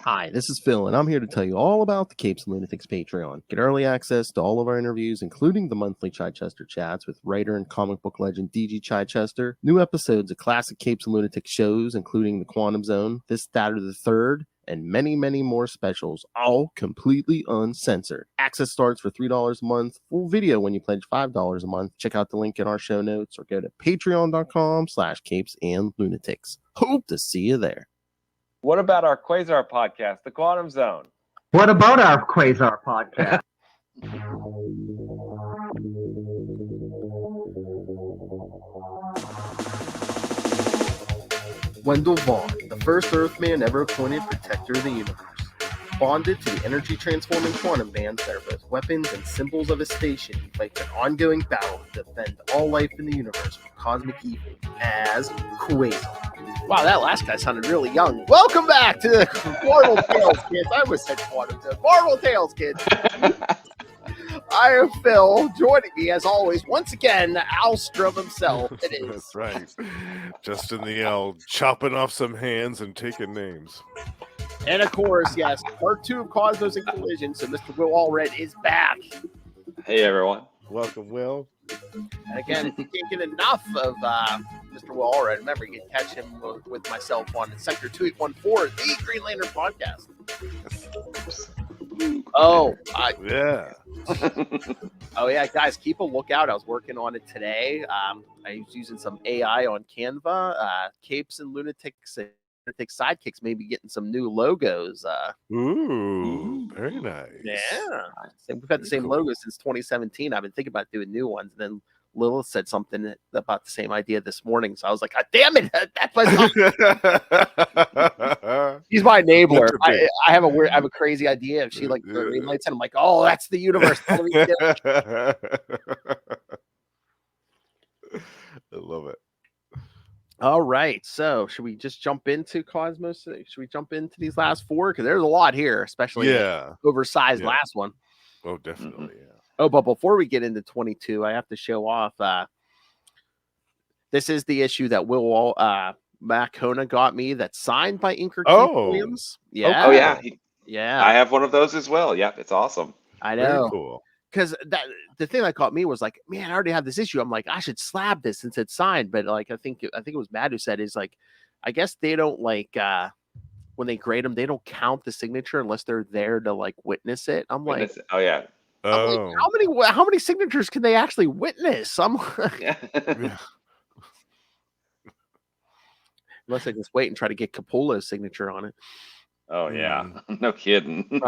Hi, this is Phil, and I'm here to tell you all about the Capes and Lunatics Patreon. Get early access to all of our interviews, including the monthly Chichester chats with writer and comic book legend DG Chichester, new episodes of classic Capes and Lunatics shows, including The Quantum Zone, This, That, or the Third, and many, many more specials, all completely uncensored. Access starts for $3 a month, full video when you pledge $5 a month. Check out the link in our show notes or go to patreon.com/capesandlunatics. Hope to see you there. What about our Quasar podcast, The Quantum Zone? What about our Quasar podcast? Wendell Vaughn, the first Earthman ever appointed protector of the universe. Bonded to the energy-transforming quantum bands that are both weapons and symbols of his station, he fights an ongoing battle to defend all life in the universe from cosmic evil as Quasar. Wow, that last guy sounded really young. Welcome back to the Marvel Tales, kids. I almost said Quantum Zone. Marvel Tales, kids. I am Phil. Joining me, as always, once again, Maelstrom himself. It is. That's right. Justin the L, chopping off some hands and taking names. And of course, yes, part 2 of Cosmos and Collision. So Mr. Will Allred is back. Hey, everyone. Welcome, Will. And again, if you can't get enough of Mr. Will Allred, remember, you can catch him with myself on Sector 2814, the Green Lantern podcast. Yeah. Oh, yeah, guys, keep a lookout. I was working on it today. I was using some AI on Canva. Capes and Lunatics Sidekicks may be getting some new logos. Ooh, very nice. Yeah. We've had the same logo since 2017. I've been thinking about doing new ones. And then Lilith said something about the same idea this morning. So I was like, God damn it. That's my She's my enabler. I have a crazy idea. If she like green lights and I'm like, oh, that's the universe. I love it. All right. So should we just jump into Cosmos? Should we jump into these last 4? Because there's a lot here, especially oversized last one. Oh, definitely. Yeah. Oh, but before we get into 22, I have to show off. This is the issue that Will Matt Kona got me that's signed by Inker Keith Williams. Yeah. Oh, yeah. Yeah. I have one of those as well. Yep. It's awesome. I know. Very cool. Because the thing that caught me was like, man, I already have this issue. I'm like, I should slab this since it's signed. But like, I think it was Matt who said is like, I guess they don't like when they grade them, they don't count the signature unless they're there to like witness it. I'm like, oh yeah. I'm like, how many signatures can they actually witness? I'm like, unless I just wait and try to get Capullo's signature on it. Oh yeah, no kidding.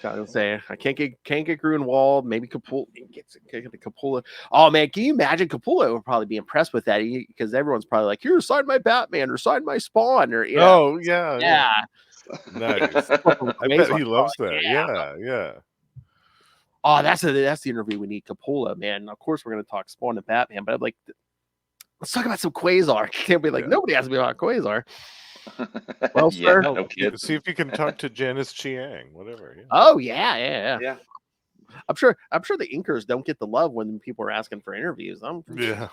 I was say I can't get Grunwald. Maybe Capullo gets Capullo. Oh man, can you imagine Capullo would probably be impressed with that because everyone's probably like, "Here, sign my Batman or sign my Spawn." Or yeah. Nice. I bet he loves that. Yeah. Oh, that's the interview we need. Capullo, man. Of course, we're gonna talk Spawn and Batman, but I'm like, let's talk about some Quasar. Can't be like nobody has to be about Quasar. Well, sir, no kidding. See if you can talk to Janice Chiang, whatever. Yeah. Oh yeah. I'm sure the inkers don't get the love when people are asking for interviews. The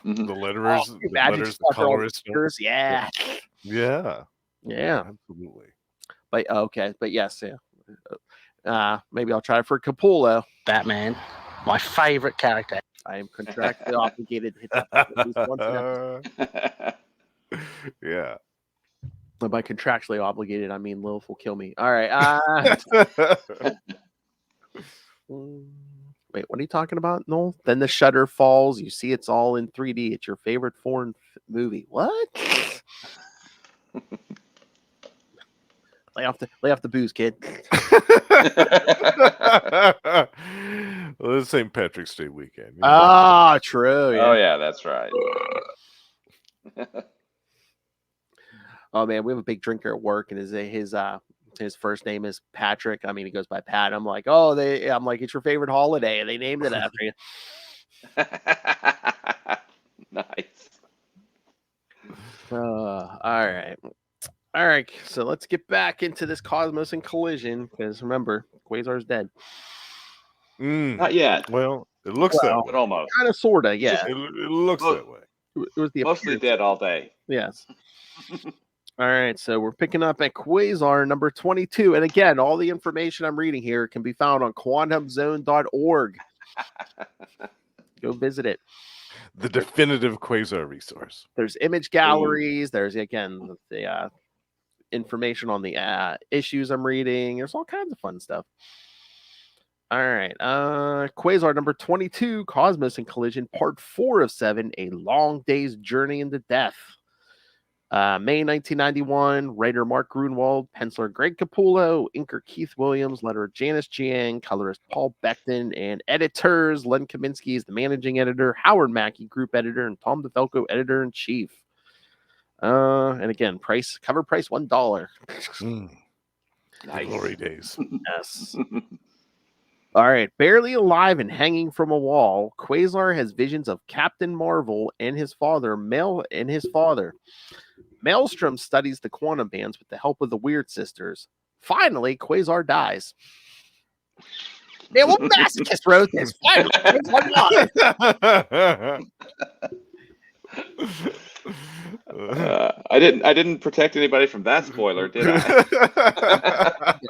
letterers, the colorists. Yeah, absolutely. But yes, maybe I'll try for Capullo. Batman, my favorite character. I am contractually obligated to hit that at least once an episode. Yeah. But by contractually obligated, I mean Lilith will kill me. All right. Wait, what are you talking about, Noel? Then the shutter falls. You see it's all in 3D. It's your favorite foreign movie. What? Lay off the booze, kid. Well, it's St. Patrick's Day weekend. True. Yeah. Oh yeah, that's right. Oh man, we have a big drinker at work, and his first name is Patrick. I mean, he goes by Pat. I'm like, I'm like, it's your favorite holiday, and they named it after you. Nice. All right. So let's get back into this Cosmos and Collision because remember, Quasar's dead. Not yet. Well, it looks that way. But almost. Kind of, sorta, yeah. It looks that way. It was the mostly dead all day. Yes. All right, so we're picking up at Quasar number 22. And again, all the information I'm reading here can be found on quantumzone.org. Go visit it. The definitive Quasar resource. There's image galleries. There's, again, the information on the issues I'm reading. There's all kinds of fun stuff. All right. Quasar number 22, Cosmos and Collision, part 4 of 7, A Long Day's Journey into Death. May 1991, writer Mark Grunwald, penciler Greg Capullo, inker Keith Williams, letterer Janice Jiang, colorist Paul Beckton, and editors Len Kaminsky is the managing editor, Howard Mackey group editor, and Tom DeFalco editor-in-chief. And again, cover price $1. Nice. Glory days. Yes. All right. Barely alive and hanging from a wall, Quasar has visions of Captain Marvel and his father, Maelstrom studies the quantum bands with the help of the Weird Sisters. Finally, Quasar dies. Yeah, what masochist wrote this? Finally, Quasar dies. I didn't protect anybody from that spoiler, did I?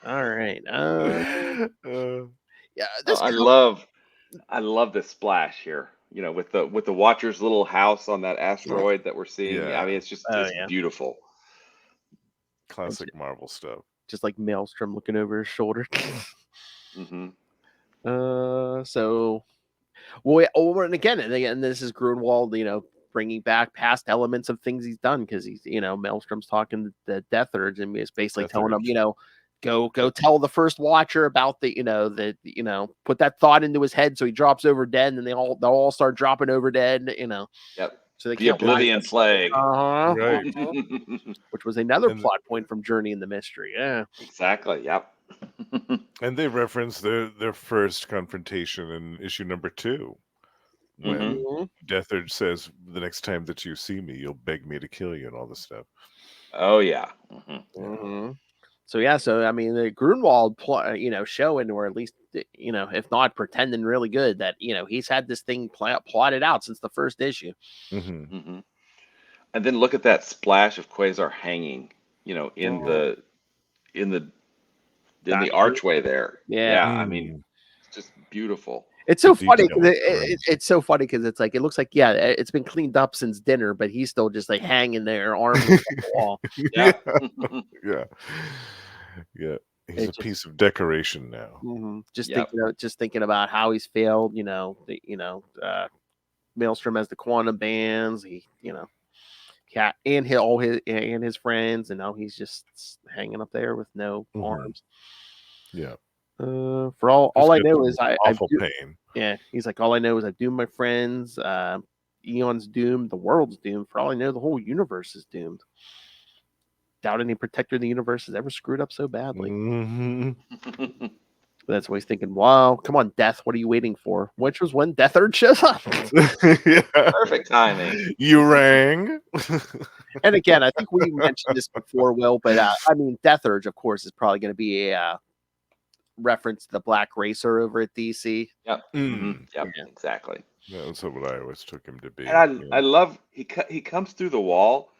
All right. Yeah, I love this splash here. You know, with the Watcher's little house on that asteroid that we're seeing. Yeah. I mean, it's just beautiful. Classic Marvel stuff. Just like Maelstrom looking over his shoulder. Mm-hmm. And again, this is Grunwald, bringing back past elements of things he's done because he's, Maelstrom's talking to Death Urge and he's basically telling him, go tell the first Watcher about put that thought into his head so he drops over dead, and then they'll all start dropping over dead, Yep. So they the Oblivion Plague. Right. Which was another plot point from Journey in the Mystery. Yeah. Exactly. Yep. And they reference their first confrontation in issue number 2. When Death Urge says, the next time that you see me, you'll beg me to kill you and all this stuff. Oh, yeah. So I mean, the Grunwald, showing, or at least, if not pretending really good, that he's had this thing plotted out since the first issue. And then look at that splash of Quasar hanging, in the archway there. Yeah. I mean, it's just beautiful. It's so funny. It's so funny because it's like it looks like it's been cleaned up since dinner, but he's still just like hanging there, arms on the wall. Yeah. Yeah. He's a piece of decoration now. Just thinking about how he's failed. Maelstrom has the quantum bands. He, Cat and his friends, and now he's just hanging up there with no arms. Yeah. For all I know is pain. Yeah, he's like, all I know is I've doomed my friends. Eon's doomed. The world's doomed. For all I know, the whole universe is doomed. Doubt any protector of the universe has ever screwed up so badly. That's what he's thinking. Wow, come on, Death. What are you waiting for? Which was when Death Urge shows up. Perfect timing. You rang. And again, I think we mentioned this before, Will, but I mean, Death Urge, of course, is probably going to be a reference to the Black Racer over at DC. Yep. Yep. Exactly. Yeah, that's what I always took him to be. And I love he comes through the wall,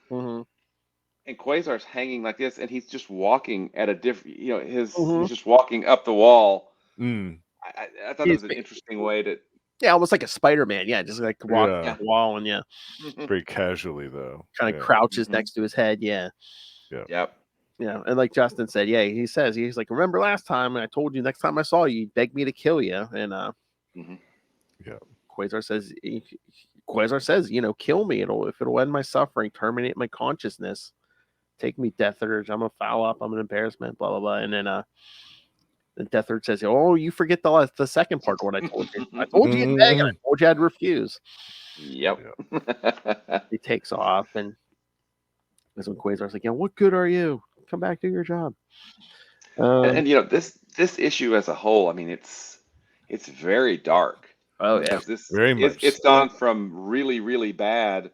and Quasar's hanging like this, and he's just walking at a different. He's just walking up the wall. I thought it was an interesting way to. Yeah, almost like a Spider-Man. Yeah, just like walking up the wall and very casually though. Kind of crouches next to his head. Yeah. Yep. Yeah, and like Justin said, he's like, remember last time I told you next time I saw you, you'd beg me to kill you, and Quasar says, kill me. If it'll end my suffering, terminate my consciousness, take me, Death Urge. I'm a foul up. I'm an embarrassment. Blah blah blah. And then the Death Urge says, "Oh, you forget the second part of what I told you. I told you to beg, and I told you I'd refuse." Yep. He takes off, and that's when Quasar's like, what good are you? Come back, do your job. And this issue as a whole, I mean, it's very dark. Oh yeah, very much. It's gone from really, really bad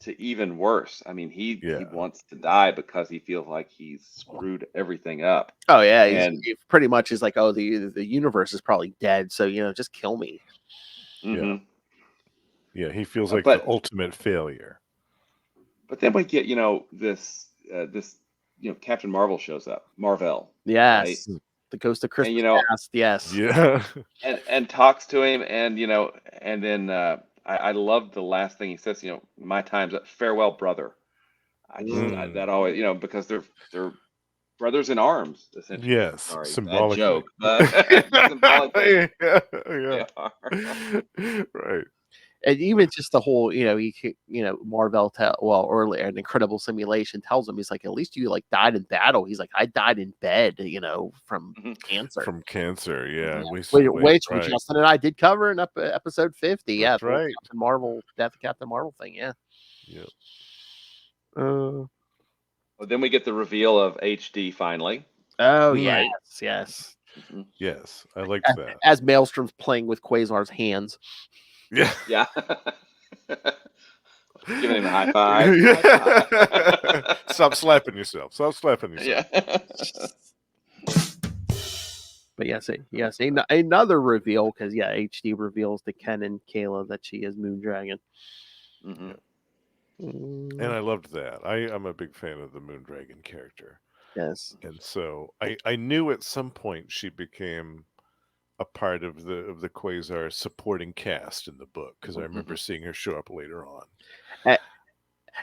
to even worse. I mean, he wants to die because he feels like he's screwed everything up. Oh yeah, he pretty much is like, the universe is probably dead, so just kill me. Yeah, he feels like the ultimate failure. But then we get, this Captain Marvel shows up, Marvel, right? Yes. The Ghost of Christmas Past, yes. Yeah. And talks to him, and and then I love the last thing he says. My time's up. Farewell, brother. That always, because they're brothers in arms, essentially. Yes, Sorry, bad symbolically. joke, but symbolically, yeah. they are. Right. And even just the whole, Marvel earlier, an Incredible Simulation tells him, he's like, at least you died in battle. He's like, I died in bed, from cancer. From cancer, yeah. Which right. Justin and I did cover in episode 50. That's yeah, right. Death of Captain Marvel thing. Yeah. Yep. Well, then we get the reveal of HD finally. Oh Right. yes. Yes, I liked that. As Maelstrom's playing with Quasar's hands. Yeah. Yeah. Giving him a high five. Stop slapping yourself. Stop slapping yourself. Yeah. But yes, another reveal, because HD reveals to Ken and Kayla that she is Moondragon. Mm-hmm. And I loved that. I'm a big fan of the Moondragon character. Yes. And so I knew at some point she became a part of the Quasar supporting cast in the book, because I remember seeing her show up later on.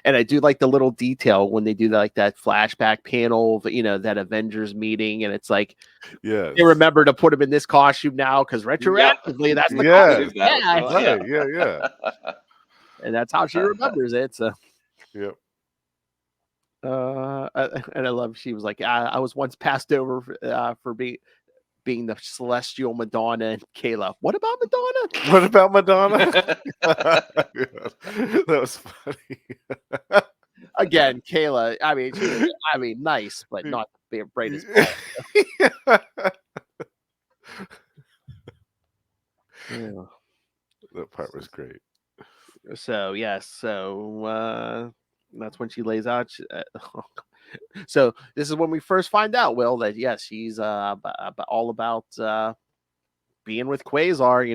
And I do like the little detail when they do that flashback panel of, that Avengers meeting, and it's like, yeah, they remember to put him in this costume now because retroactively that's the costume. Yeah. And that's how she remembers it. So. Yep. And I love, she was like, I was once passed over for being the celestial Madonna. And Kayla, what about Madonna? What about Madonna? That was funny. Again, Kayla, I mean, nice, but not the brightest. Yeah. That part was great. So yes, that's when she lays out. So this is when we first find out, Will, that yes, she's all about being with Quasar.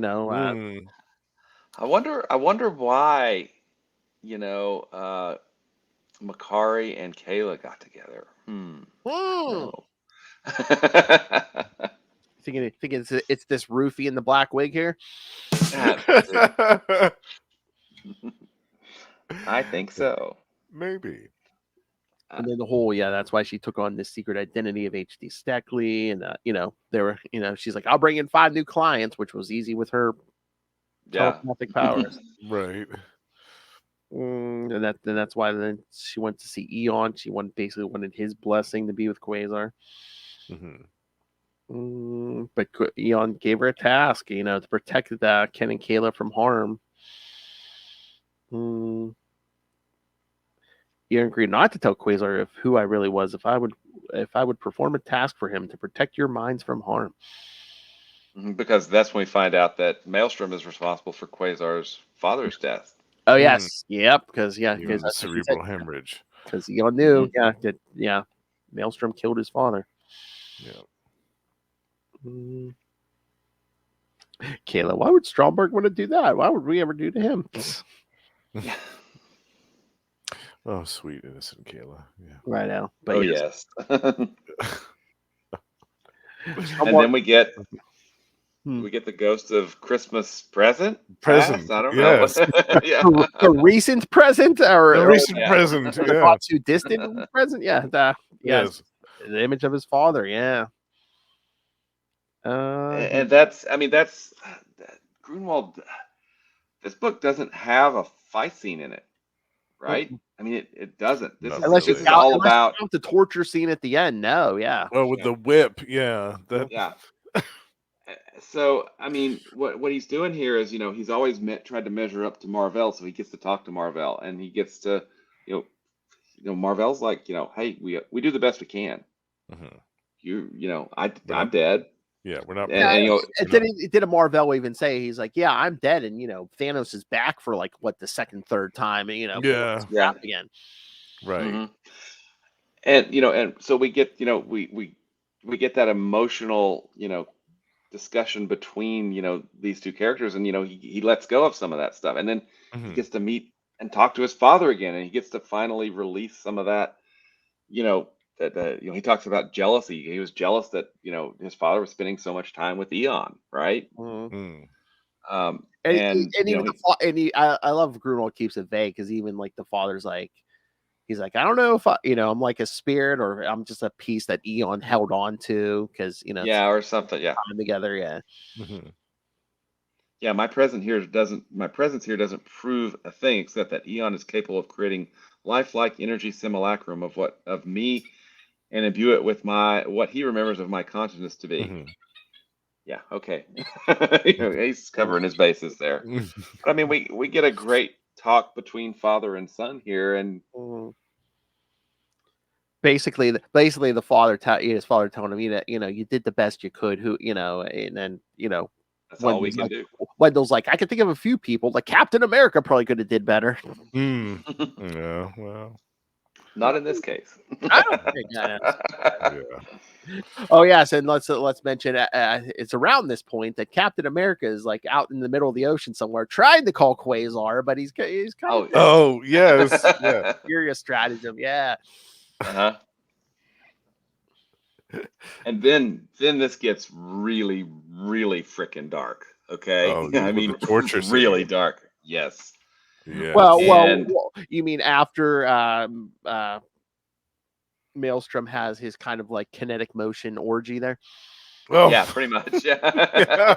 I wonder why, Makari and Kayla got together. No. Thinking it's this roofie in the black wig here. I think so. Maybe. And then the whole, that's why she took on this secret identity of HD Steckley, and they were, she's like, I'll bring in 5 new clients, which was easy with her telepathic powers. Right. And that's why then she went to see Eon. She basically wanted his blessing to be with Quasar. But Eon gave her a task, to protect Ken and Kayla from harm. Eon agreed not to tell Quasar who I really was if I would perform a task for him to protect your minds from harm. Because that's when we find out that Maelstrom is responsible for Quasar's father's death. Oh yes, yep. Because cerebral hemorrhage. Because Eon knew, Maelstrom killed his father. Yeah. Kayla, why would Stromberg want to do that? Why would we ever do to him? Oh, sweet innocent Kayla. Yeah. Right now. But yes. And then we get the ghost of Christmas present. Present. I don't know. The recent present, or the recent present. The not too distant present. Yeah. Yes. The image of his father. Yeah. And that's Grunwald. This book doesn't have a fight scene in it, right? I mean, it doesn't. This is all about the torture scene at the end. No, Oh, with the whip, yeah. So, I mean, what he's doing here is, he's always tried to measure up to Marvel, so he gets to talk to Marvel, and he gets to, Marvel's like, hey, we do the best we can. I'm dead. Yeah, we're not. Did a Marvel even say, he's like, yeah, I'm dead, and Thanos is back for the second, third time, and again, right. And so we get we get that emotional discussion between these two characters, and he lets go of some of that stuff, and then he gets to meet and talk to his father again, and he gets to finally release some of that. He talks about jealousy. He was jealous that his father was spending so much time with Eon, right? Mhm. And even I love Grunwald keeps it vague because even like the father's like, he's like, I don't know if I'm like a spirit or I'm just a piece that Eon held on to because or something, time together, yeah. Mhm. Yeah, my presence here doesn't prove a thing except that Eon is capable of creating lifelike energy simulacrum of me and imbue it with what he remembers of my consciousness to be. Mhm. Yeah, okay. He's covering his bases there. But I mean, we get a great talk between father and son here, and basically the father his father telling him, you did the best you could, and then that's all we can do. Wendell's like, I can think of a few people, like Captain America probably could have did better. Yeah, well, not in this case. I don't think yeah. Oh yes, and let's mention it's around this point that Captain America is like out in the middle of the ocean somewhere, trying to call Quasar, but he's kind of Oh yes, yeah. Furious stratagem, yeah. Uh-huh. And then this gets really, really freaking dark. Okay, Oh, I mean, the torture really scene. dark. Yes. Yeah. Well, you mean after Maelstrom has his kind of like kinetic motion orgy there? Oh. Yeah, pretty much. Yeah.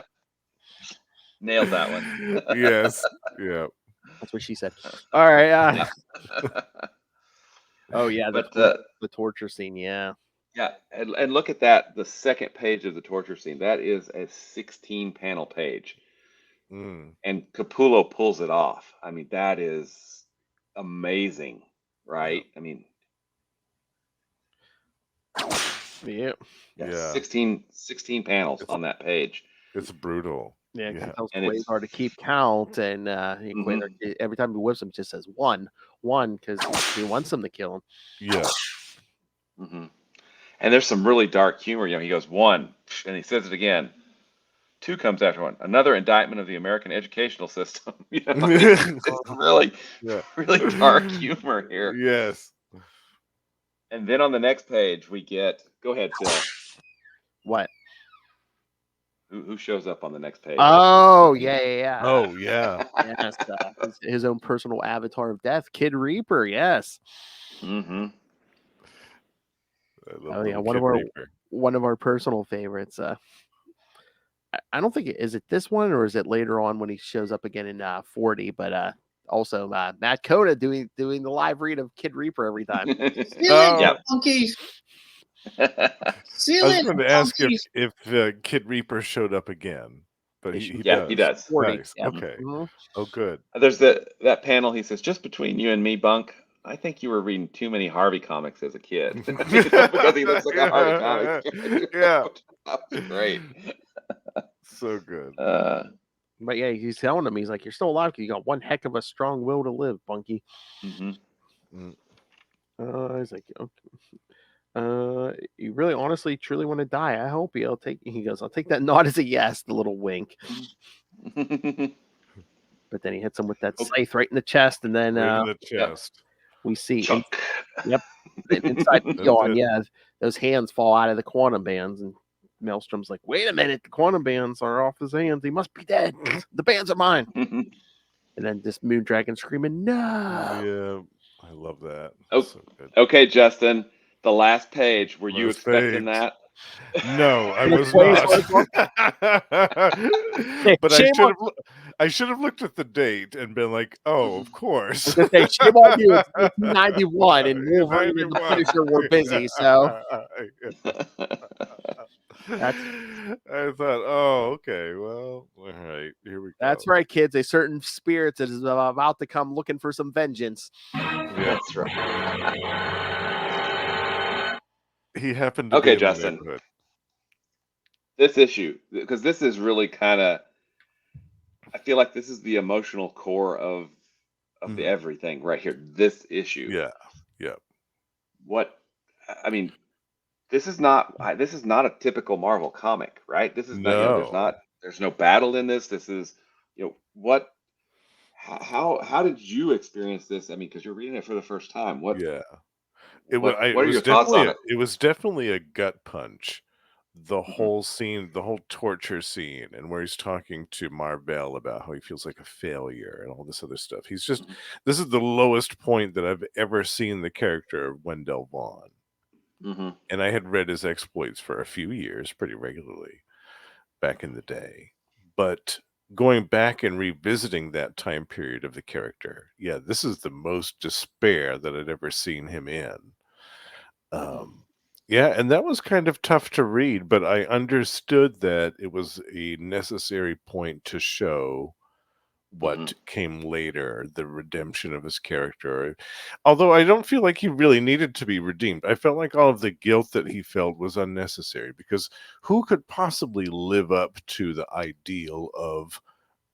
Nailed that one. Yes. Yeah. That's what she said. All right. Oh yeah, but the torture scene. Yeah. Yeah, and look at that. The second page of the torture scene. That is a 16-panel page, and Capullo pulls it off. I mean, that is amazing, right? I mean, yeah. 16 panels on that page. It's brutal. Yeah, because tells Quasar to keep count, and Quasar, every time he whips him, it just says one, because he wants him to kill him. Yeah. And there's some really dark humor. He goes 1, and he says it again. 2 comes after 1. Another indictment of the American educational system. It's really, really dark humor here. Yes. And then on the next page, we get. Go ahead, Phil. What? Who shows up on the next page? Oh yeah. Oh yeah. Yes, his own personal avatar of death, Kid Reaper. Yes. Mm-hmm. Oh yeah, one of our personal favorites. I don't think is it this one or is it later on when he shows up again in 40, but also Matt Coda doing the live read of Kid Reaper every time. Monkeys. I was going to ask if Kid Reaper showed up again, but he does. He does. 40. Nice. Yeah. Okay. Oh, good. There's that panel. He says, "Just between you and me, Bunk, I think you were reading too many Harvey comics as a kid." Because he looks like a Harvey comic. Yeah. That's great. So good. But yeah, he's telling him, he's like, "You're still alive because you got one heck of a strong will to live, Bunky." Mm-hmm. He's like, "Okay. You really, honestly, truly want to die? I hope you." He goes, "I'll take that nod as a yes." The little wink. But then he hits him with that scythe right in the chest, and then right in the chest. We see. Chunk. Inside Eon, yeah, those hands fall out of the quantum bands, and Maelstrom's like, "Wait a minute, the quantum bands are off his hands. He must be dead. The bands are mine." And then this Moondragon screaming, "No!" Yeah, I love that. Oh, so good. Okay, Justin, the last page. Were you expecting that? No, I was not. But I should have looked at the date and been like, "Oh, of course." Shame on you. It's 1991, and Wolverine and the Punisher were busy, so. I thought, oh, okay, well, all right, here we go. That's right, kids. A certain spirit that is about to come looking for some vengeance. Yeah. That's right. He happened to be in Justin. the neighborhood. This issue, because this is really kind of, I feel like this is the emotional core of the everything right here. This issue. Yeah. This is not a typical Marvel comic, right? This is not. There's no battle in this. This is, how did you experience this? I mean, because you're reading it for the first time. What What are your thoughts on it? It was definitely a gut punch. The Mhm. whole scene, the whole torture scene, and where he's talking to Marvel about how he feels like a failure and all this other stuff. He's just, Mhm. this is the lowest point that I've ever seen the character of Wendell Vaughn. Mhm. And I had read his exploits for a few years pretty regularly back in the day. But going back and revisiting that time period of the character, yeah, this is the most despair that I'd ever seen him in. Yeah, and that was kind of tough to read, but I understood that it was a necessary point to show what came later, the redemption of his character. Although I don't feel like he really needed to be redeemed. I felt like all of the guilt that he felt was unnecessary, because who could possibly live up to the ideal of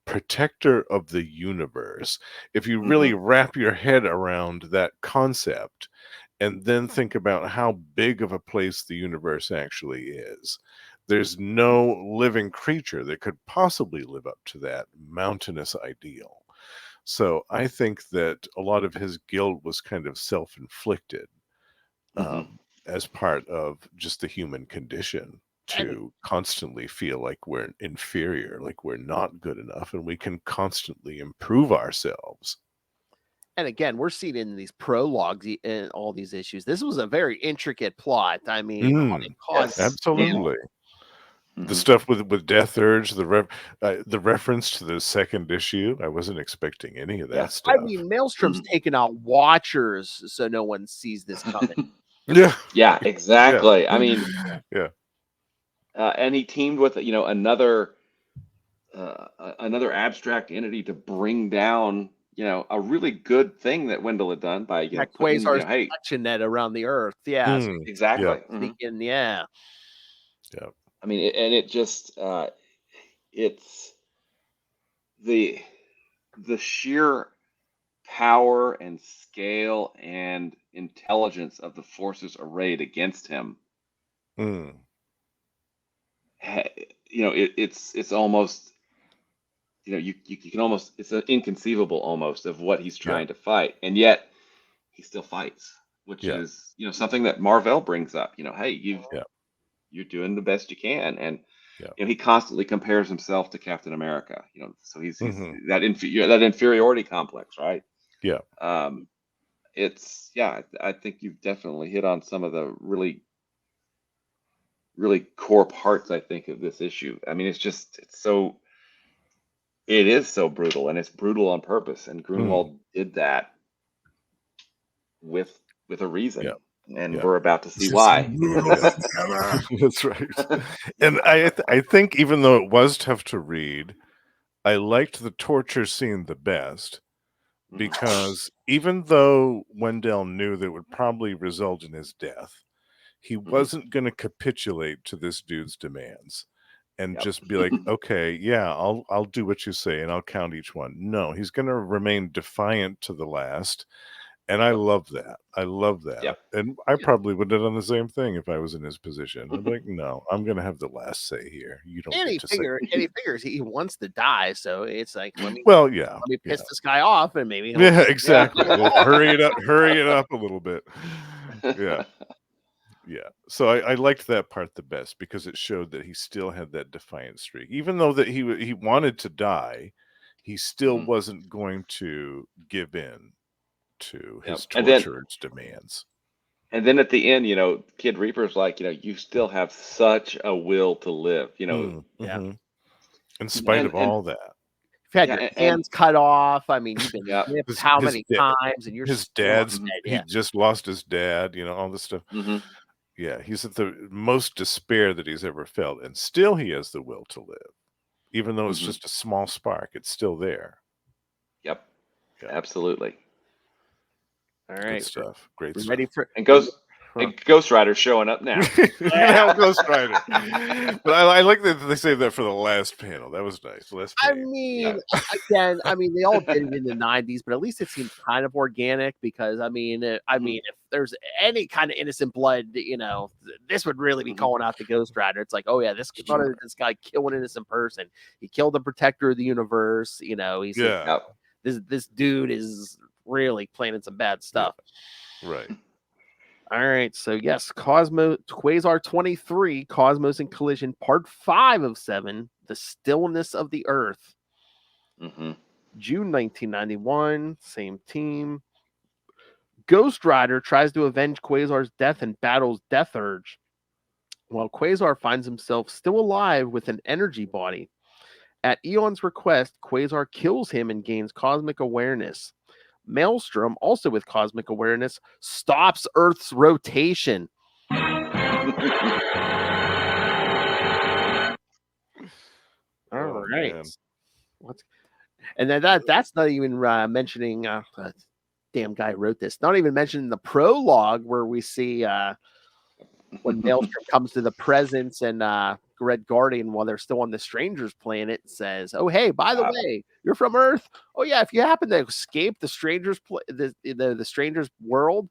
protector of the universe? If you really wrap your head around that concept and then think about how big of a place the universe actually is, there's no living creature that could possibly live up to that mountainous ideal. So I think that a lot of his guilt was kind of self-inflicted, as part of just the human condition, to constantly feel like we're inferior, like we're not good enough, and we can constantly improve ourselves. And again, we're seeing in these prologues and all these issues. This was a very intricate plot. I mean, it caused absolutely. The stuff with Death Urge, the reference to the second issue, I wasn't expecting any of that stuff. I mean, Maelstrom's taking out Watchers so no one sees this coming. Yeah, exactly. Yeah. I mean, yeah. And he teamed with another abstract entity to bring down a really good thing that Wendell had done by putting, Quasar's hey, protection net around the Earth. Yeah, so exactly. speaking, yeah. I mean, and it just it's the sheer power and scale and intelligence of the forces arrayed against him. It's almost, you can almost, it's inconceivable almost of what he's trying to fight, and yet he still fights, which is something that Marvel brings up. Hey, you're doing the best you can, and he constantly compares himself to Captain America. So he's that inferiority complex, right? Yeah. I think you've definitely hit on some of the really, really core parts, I think, of this issue. I mean, it is so brutal, and it's brutal on purpose. And Grunwald did that with a reason, and we're about to see why. That's right. And I think even though it was tough to read, I liked the torture scene the best, because even though Wendell knew that it would probably result in his death, he wasn't going to capitulate to this dude's demands and just be like, okay, yeah, I'll do what you say and I'll count each one. No, he's going to remain defiant to the last. And I love that. I love that. And I probably would have done the same thing if I was in his position. I'd be like, no, I'm going to have the last say here. You don't get to say. And he figures he wants to die, so it's like, let me piss this guy off, and maybe exactly. We'll hurry it up a little bit. Yeah. Yeah. So I liked that part the best, because it showed that he still had that defiant streak. Even though that he wanted to die, he still wasn't going to give in to his torturer's demands. And then at the end, Kid Reaper's like, you still have such a will to live, in spite of all that. You've had your hands cut off. I mean, you've been whipped how many times, and you're his dad's he just lost his dad, all this stuff. Yeah, he's at the most despair that he's ever felt, and still he has the will to live. Even though it's just a small spark, it's still there. Yep. Absolutely. All right. Good stuff. Great stuff. Ready for Ghost Rider showing up now. Ghost Rider. But I like that they saved that for the last panel. That was nice. Again, they all did it in the 90s, but at least it seemed kind of organic, because if there's any kind of innocent blood, this would really be calling out the Ghost Rider. It's like, oh yeah, this guy killed an innocent person. He killed the protector of the universe. this dude is really planning some bad stuff. Right. All right, so yes, Quasar 23, Cosmos and Collision, Part 5 of 7, The Stillness of the Earth. June 1991, same team. Ghost Rider tries to avenge Quasar's death and battles Death Urge, while Quasar finds himself still alive with an energy body. At Eon's request, Quasar kills him and gains cosmic awareness. Maelstrom, also with cosmic awareness, stops Earth's rotation. All right. And then that's not even mentioning damn guy wrote this. Not even mentioning the prologue where we see when Maelstrom comes to the presence and Red Guardian, while they're still on the Stranger's planet, says, "Oh, hey, by the way, you're from Earth. Oh yeah, if you happen to escape the Stranger's the Stranger's world,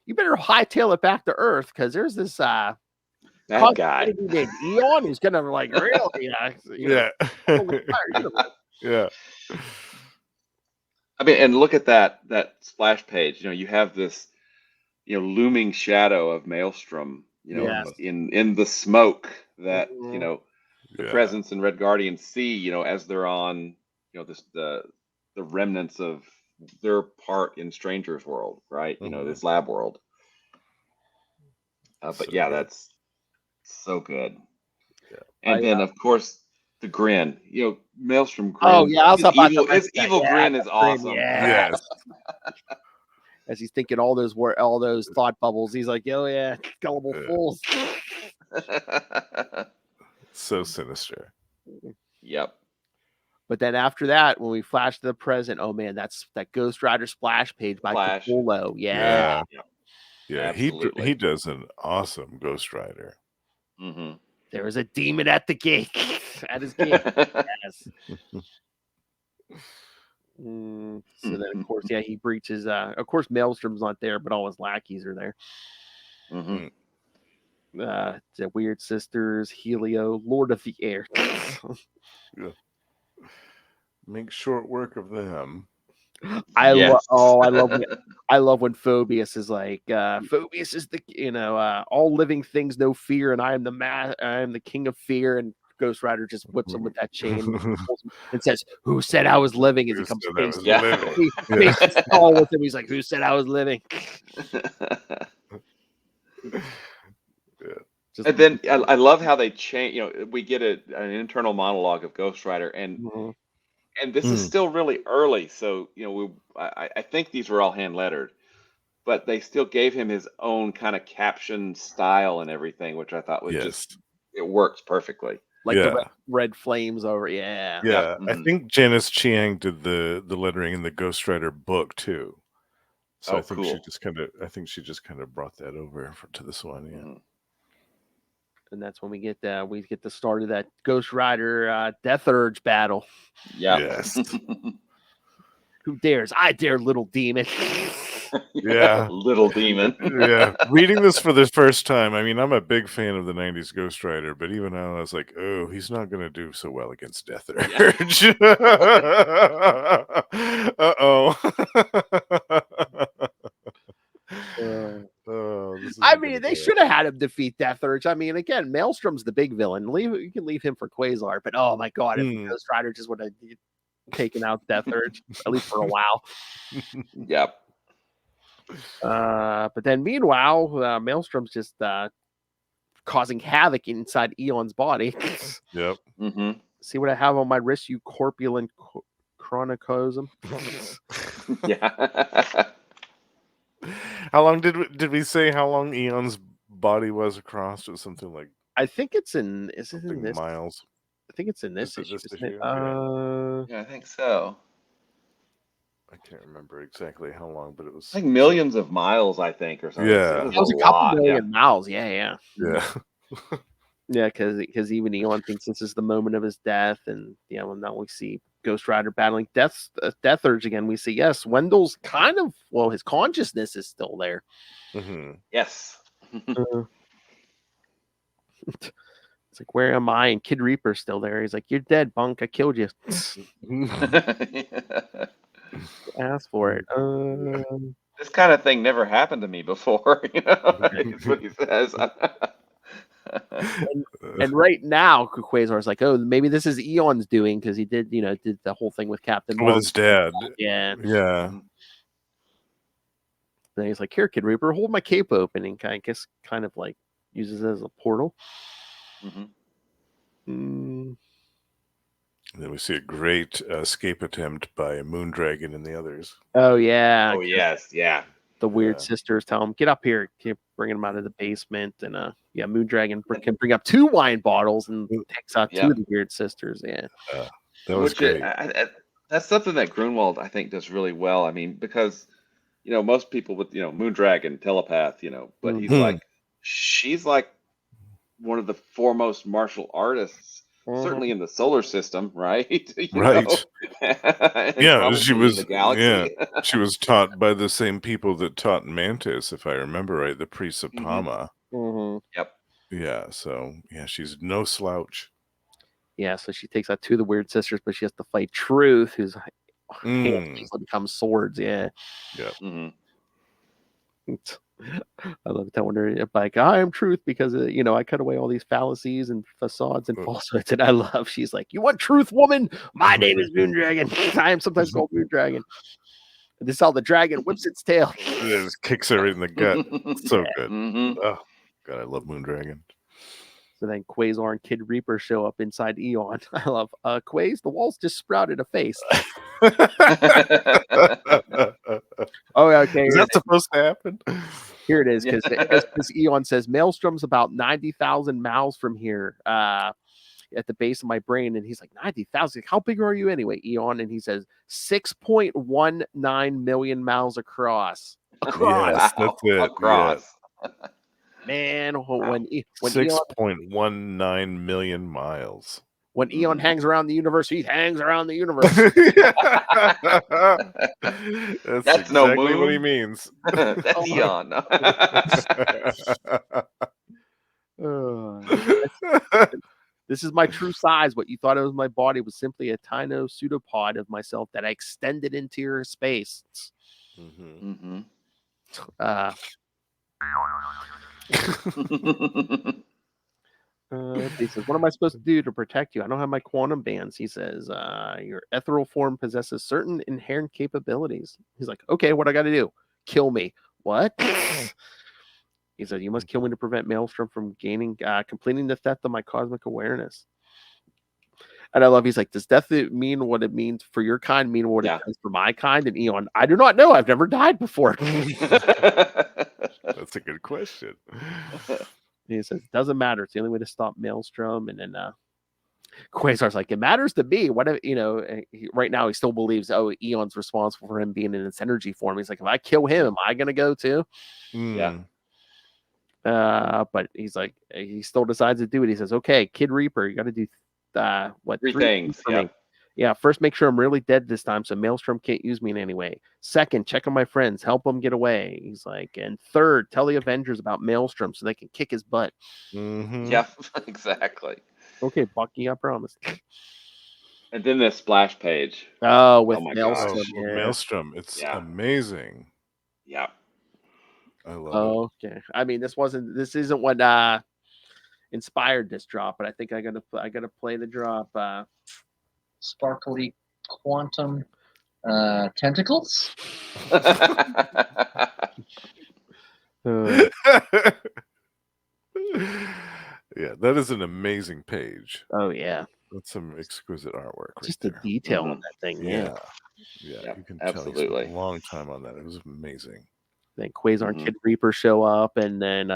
you better hightail it back to Earth because there's this that guy named Eon who's gonna like really yeah." I mean, and look at that splash page. You have this looming shadow of Maelstrom. In the smoke that the presence and Red Guardian see. As they're on the remnants of their part in Stranger's world, right? This lab world. But yeah, that's so good. Yeah. And then of course the grin. Maelstrom grin. Oh yeah, his evil grin is awesome. Yeah. Yes. As he's thinking all those thought bubbles, he's like, "Oh yeah, gullible fools." So sinister. Yep. But then after that, when we flash to the present, oh man, that's that Ghost Rider splash page by Capullo. Yeah. He does an awesome Ghost Rider. There is a demon at the gate. At his gate. Yes. So then, of course, he breaches. Of course, Maelstrom's not there, but all his lackeys are there. The Weird Sisters, Helio, Lord of the Air. Make short work of them. I love when Phobius is like, Phobius is the all living things know fear, and I am the king of fear, and Ghost Rider just whips him with that chain and says, "Who said I was living?" As he comes face with him, he's like, "Who said I was living?" And then I love how they change. We get an internal monologue of Ghost Rider, and this is still really early, so I think these were all hand lettered, but they still gave him his own kind of caption style and everything, which I thought was it works perfectly. Like the red flames over, yeah. I think Janice Chiang did the lettering in the Ghost Rider book too. So I think she just kind of brought that over to this one, And that's when we get the start of that Ghost Rider Death Urge battle. Yeah. Yes. Who dares? I dare, little demon. Yeah. Little demon. Yeah. Reading this for the first time, I mean, I'm a big fan of the 90s Ghost Rider, but even now I was like, oh, he's not going to do so well against Death Urge. Uh-oh. I mean, they should have had him defeat Death Urge. I mean, again, Maelstrom's the big villain. You can leave him for Quasar, but oh my god, if Ghost Rider just would have taken out Death Urge, at least for a while. Yep. But then meanwhile, Maelstrom's just causing havoc inside Eon's body. Yep. See what I have on my wrist, you corpulent chronicosm. Yeah. How long did we say how long Eon's body was across, or something like? I think it's in. Is it in this miles? I think it's in this issue. Yeah, I think so. I can't remember exactly how long, but it was like millions of miles, I think, or something. Yeah, it was a couple million miles. Yeah. Yeah, because even Eon thinks this is the moment of his death, and now we see Ghost Rider battling Death Urge again. We see Wendell's his consciousness is still there. Yes. It's like, where am I? And Kid Reaper's still there. He's like, you're dead, Bunk. I killed you. Ask for it. This kind of thing never happened to me before. That's what he says. and right now, Quasar's like, oh, maybe this is Eon's doing because he did the whole thing with Captain with his dad. Yeah. Then he's like, here, Kid Reaper, hold my cape open, and kind of like uses it as a portal. And then we see a great escape attempt by Moondragon and the others. Oh yeah. Oh yes, yeah. The weird sisters tell him, get up here. Keep bringing him out of the basement. And Moondragon can bring up 2 wine bottles and takes out 2 of the weird sisters. Yeah. That was great. That's something that Grunwald, I think, does really well. I mean, because, most people with, Moondragon, telepath, but he's like, she's like one of the foremost martial artists, certainly in the solar system, right? Right. Yeah, she was. The galaxy. Yeah, she was taught by the same people that taught Mantis, if I remember right, the priests of Pama. Yep. Yeah. So she's no slouch. Yeah. So she takes out 2 of the weird sisters, but she has to fight Truth, whose hands become swords. Yeah. Yeah. I love that one. Like, I am Truth because I cut away all these fallacies and facades and falsehoods. And I love. She's like, you want truth, woman? My name is Moondragon. I am sometimes called Moondragon. This is how the dragon whips its tail. It just kicks her in the gut. So good. Oh God, I love Moondragon. So then Quasar and Kid Reaper show up inside Eon. I love Quas. The walls just sprouted a face. Oh, okay. Is that supposed to happen? Here it is, because Eon says Maelstrom's about 90,000 miles from here, at the base of my brain, and he's like 90,000. How big are you anyway, Eon? And he says 6.19 million miles across. Yes, that's it. Across. Man, when 6.19 million miles. When Eon hangs around the universe, he hangs around the universe. That's no exactly moon. what he means. That's Eon. This is my true size. What you thought it was my body was simply a tiny pseudopod of myself that I extended into your space. He says, what am I supposed to do to protect you? I don't have my quantum bands. He says, your ethereal form possesses certain inherent capabilities. He's like, okay, what I got to do? Kill me. What? He said, you must kill me to prevent Maelstrom from completing the theft of my cosmic awareness. And I love, he's like, does death mean what it means for your kind, mean what it does for my kind? And Eon, I do not know. I've never died before. That's a good question. He says, it doesn't matter. It's the only way to stop Maelstrom. And then Quasar's like, it matters to me. What if, right now he still believes, Eon's responsible for him being in its energy form. He's like, if I kill him, am I going to go too? Yeah. But he's like, he still decides to do it. He says, okay, Kid Reaper, you got to do 3 things for me. Yeah, first, make sure I'm really dead this time so Maelstrom can't use me in any way. Second, check on my friends, help them get away. He's like, and third, tell the Avengers about Maelstrom so they can kick his butt. Yeah, exactly. Okay, Bucky, I promise. And then the splash page. With Maelstrom. Yeah. Maelstrom, it's amazing. Yeah. I love it. Okay. I mean, this isn't what inspired this drop, but I think I gotta play the drop. Sparkly quantum tentacles. Yeah, that is an amazing page. Oh yeah, that's some exquisite artwork. Just the detail on that thing. Yeah, you can tell he spent a long time on that. It was amazing. Then Quasar and Kid Reaper show up, and then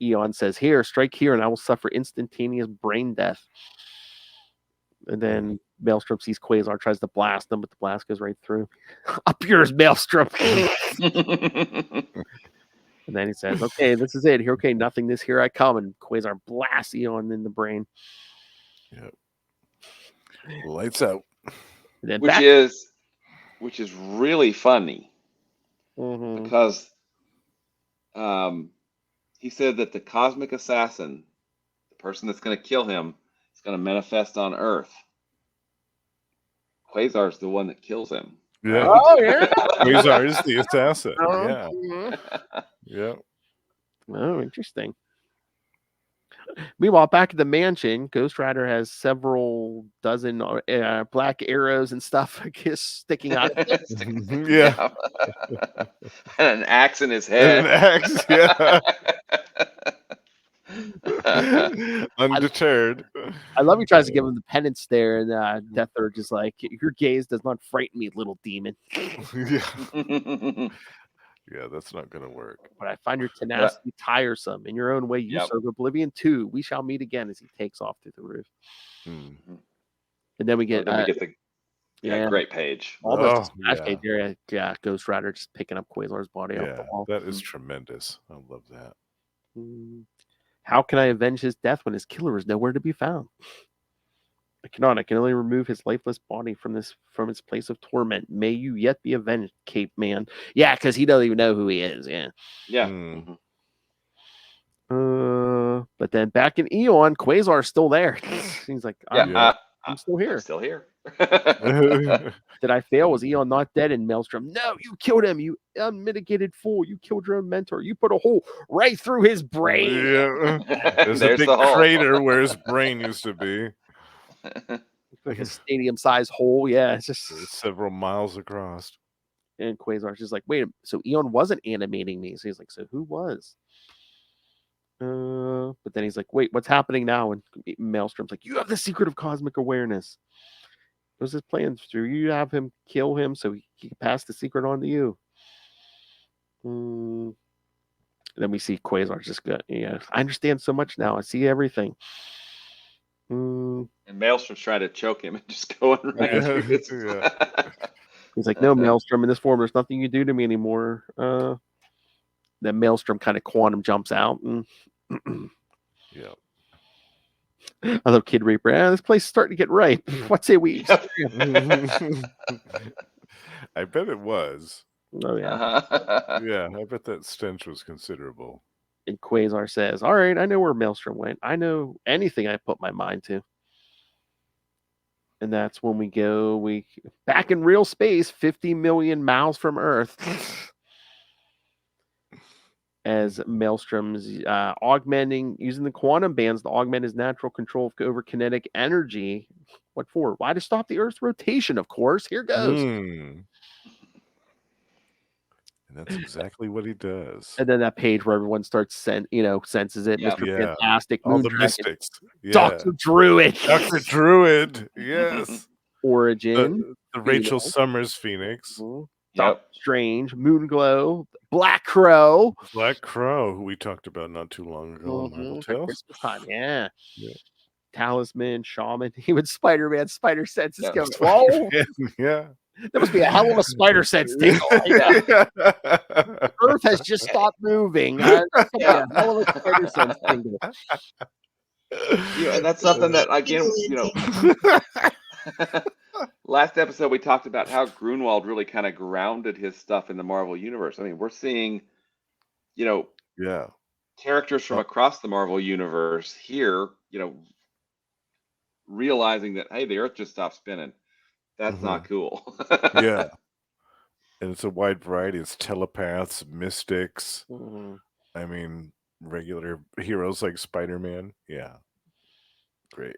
Eon says, "Here, strike here, and I will suffer instantaneous brain death." And then Maelstrom sees Quasar, tries to blast him, but the blast goes right through. Up yours, Maelstrom. And then he says, okay, this is it. Here, okay, nothing. Here I come. And Quasar blasts Eon in the brain. Yep. Lights out. Which is really funny. Because he said that the cosmic assassin, the person that's going to kill him, is going to manifest on Earth. Quasar's the one that kills him. Yeah. Right? Oh yeah. Quasar is the assassin. Yeah. Mhm. Yeah. Oh, interesting. Meanwhile, back at the mansion, Ghost Rider has several dozen black arrows and stuff, I guess, sticking out. Yeah. And an axe in his And head. an axe, yeah. Undeterred. I love he tries to give him the penance there, and Death Urge is like, "Your gaze does not frighten me, little demon." Yeah. Yeah, that's not going to work. But I find your tenacity tiresome. In your own way, you Yep. serve Oblivion too. We shall meet again as he takes off through the roof. Hmm. And then we get, then we get the great page. almost a Oh, splash yeah. page there. Yeah, Ghost Rider just picking up Quasar's body off the Yeah, wall. that is tremendous. I love that. How can I avenge his death when his killer is nowhere to be found? I cannot. I can only remove his lifeless body from its place of torment. May you yet be avenged, Cape Man. Yeah, because he doesn't even know who he is. Yeah. Yeah. Hmm. But then back in Eon, Quasar's still there. He's like, Yeah. I'm still here. I'm still here. Did I fail? Was Eon not dead? And Maelstrom, no, you killed him. You unmitigated fool. You killed your own mentor. You put a hole right through his brain. Yeah. There's a big the hole. crater where his brain used to be. Like a stadium-sized hole. Yeah, it's just Several miles across. And Quasar's just like, wait, so Eon wasn't animating me. So he's like, so who was? But then he's like, wait, what's happening now? And Maelstrom's like, you have the secret of cosmic awareness. It was his plan. So you have him kill him so he can pass the secret on to you. Then we see Quasar just go, yeah, I understand so much now. I see everything. And Maelstrom's trying to choke him and just going right through his... He's like, no, Maelstrom, in this form, there's nothing you do to me anymore. Then Maelstrom kind of quantum jumps out. And Yeah. I love Kid Reaper. This place is starting to get ripe. What say we? I bet it was. Oh, yeah. Yeah, I bet that stench was considerable. And Quasar says, all right, I know where Maelstrom went. I know anything I put my mind to. And that's when we back in real space, 50 million miles from Earth. As Maelstrom's using the quantum bands to augment his natural control over kinetic energy. What for? Why? To stop the Earth's rotation, of course. Here goes. And that's exactly what he does. And then that page where everyone starts senses it. Yeah. Mr. Fantastic, All the Moondragon, mystics. Yeah. Dr. Druid. Dr. Druid. Yes. Origin. The Rachel Summers Phoenix. Doctor Strange, Moonglow, Black Crow. Black Crow, who we talked about not too long ago on Marvel Tales. Christmas time, yeah. Talisman, Shaman, even Spider-Man, spider senses go. Whoa! Yeah. That must be a hell of a spider sense tingle. Earth has just stopped moving. A hell of a spider sense tingle. And that's something that, again, last episode we talked about how Grunwald really kind of grounded his stuff in the Marvel Universe. I mean, we're seeing, characters from across the Marvel Universe here, realizing that, hey, the Earth just stopped spinning. That's not cool. Yeah. And it's a wide variety. It's telepaths, mystics. I mean, regular heroes like Spider-Man. Yeah. Great.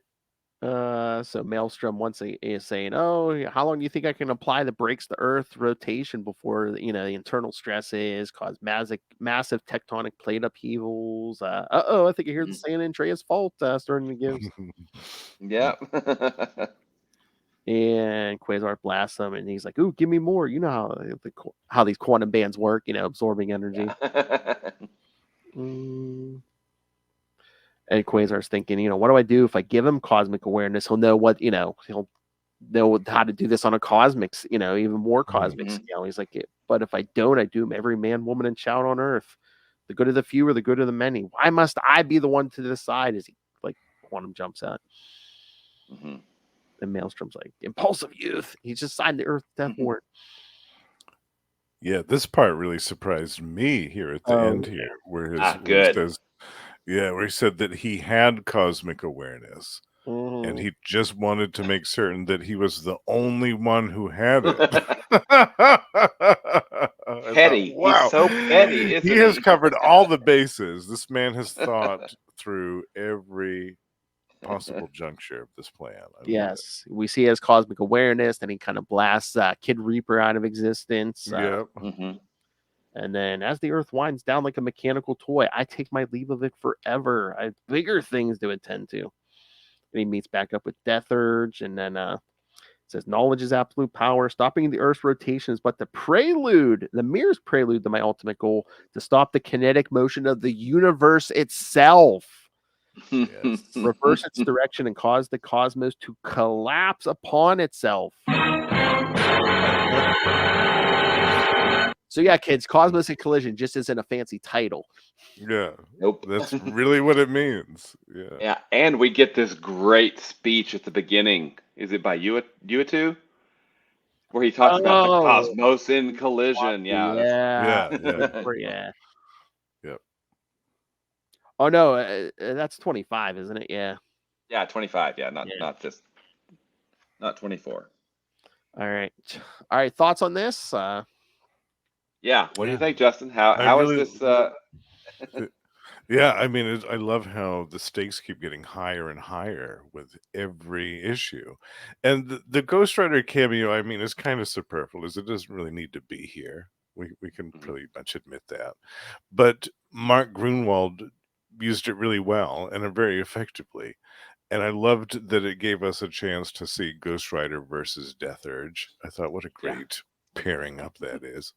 So Maelstrom once is saying, oh, how long do you think I can apply the breaks the Earth rotation before, the internal stresses cause massive tectonic plate upheavals? I think I hear the San Andreas fault starting to give. Yeah. And Quasar blasts him, and he's like, ooh, give me more. You know how these quantum bands work, absorbing energy. And Quasar's thinking, what do I do if I give him cosmic awareness? He'll know what, he'll know how to do this on a cosmic, even more cosmic scale. He's like, but if I don't, I doom every man, woman, and child on Earth. The good of the few or the good of the many. Why must I be the one to decide? As he quantum jumps out. And Maelstrom's like, impulsive youth. He just signed the Earth death warrant. Yeah, this part really surprised me here at the end here, where he says, where he said that he had cosmic awareness. and he just wanted to make certain that he was the only one who had it. Petty. He's so petty, isn't he he? has covered all the bases. This man has thought through every possible juncture of this plan. Yes, we see his cosmic awareness, then he kind of blasts Kid Reaper out of existence. Yep. And then as the Earth winds down like a mechanical toy, I take my leave of it forever. I have bigger things to attend to. And he meets back up with Death Urge, and then says, knowledge is absolute power. Stopping the Earth's rotation is but the merest prelude to my ultimate goal, to stop the kinetic motion of the universe itself. Yes. Reverse its direction and cause the cosmos to collapse upon itself. So yeah, kids, Cosmos and Collision just isn't a fancy title. Yeah. Nope. That's really what it means. Yeah. Yeah, and we get this great speech at the beginning. Is it by Uatu? Where he talks about the cosmos in collision. Yeah. Yep. Oh no, that's 25, isn't it? Yeah. Yeah, 25. Yeah, not 24. All right. Thoughts on this? Yeah. What do you think, Justin? How is this? Yeah, I mean, I love how the stakes keep getting higher and higher with every issue. And the Ghost Rider cameo, I mean, is kind of superfluous. It doesn't really need to be here. We can pretty much admit that. But Mark Grunwald used it really well and very effectively. And I loved that it gave us a chance to see Ghost Rider versus Death Urge. I thought, what a great pairing up that is.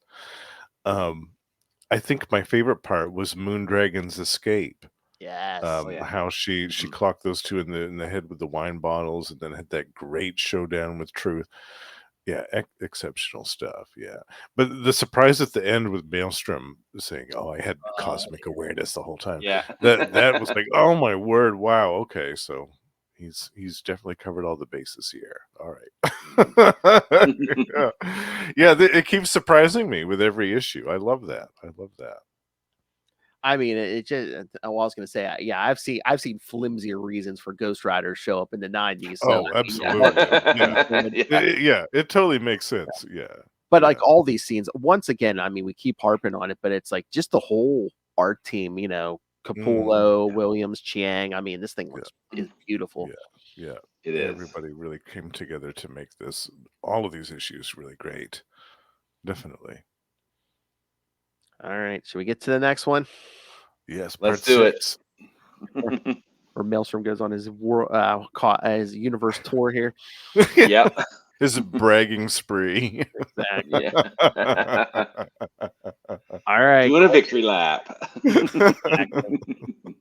I think my favorite part was Moondragon's escape. Yes. How she clocked those two in the head with the wine bottles, and then had that great showdown with Truth. Yeah, exceptional stuff. Yeah, but the surprise at the end with Maelstrom saying, "Oh, I had cosmic awareness the whole time." Yeah, that was like, "Oh my word! Wow. Okay, so he's definitely covered all the bases here. All right." yeah. It keeps surprising me with every issue. I love that. I mean, it just. Well, I was going to say, yeah, I've seen flimsier reasons for Ghost Rider show up in the 90s. So, absolutely. Yeah, it totally makes sense. Yeah. But like all these scenes, once again, I mean, we keep harping on it, but it's like just the whole art team, Capullo, Williams, Chiang. I mean, this thing is beautiful. Yeah. It is. Everybody really came together to make all of these issues really great. Definitely. All right. Should we get to the next one? Yes. Let's do it. Or Maelstrom goes on his universe tour here. Yep. His bragging spree. Exactly. All right. Doing a victory lap.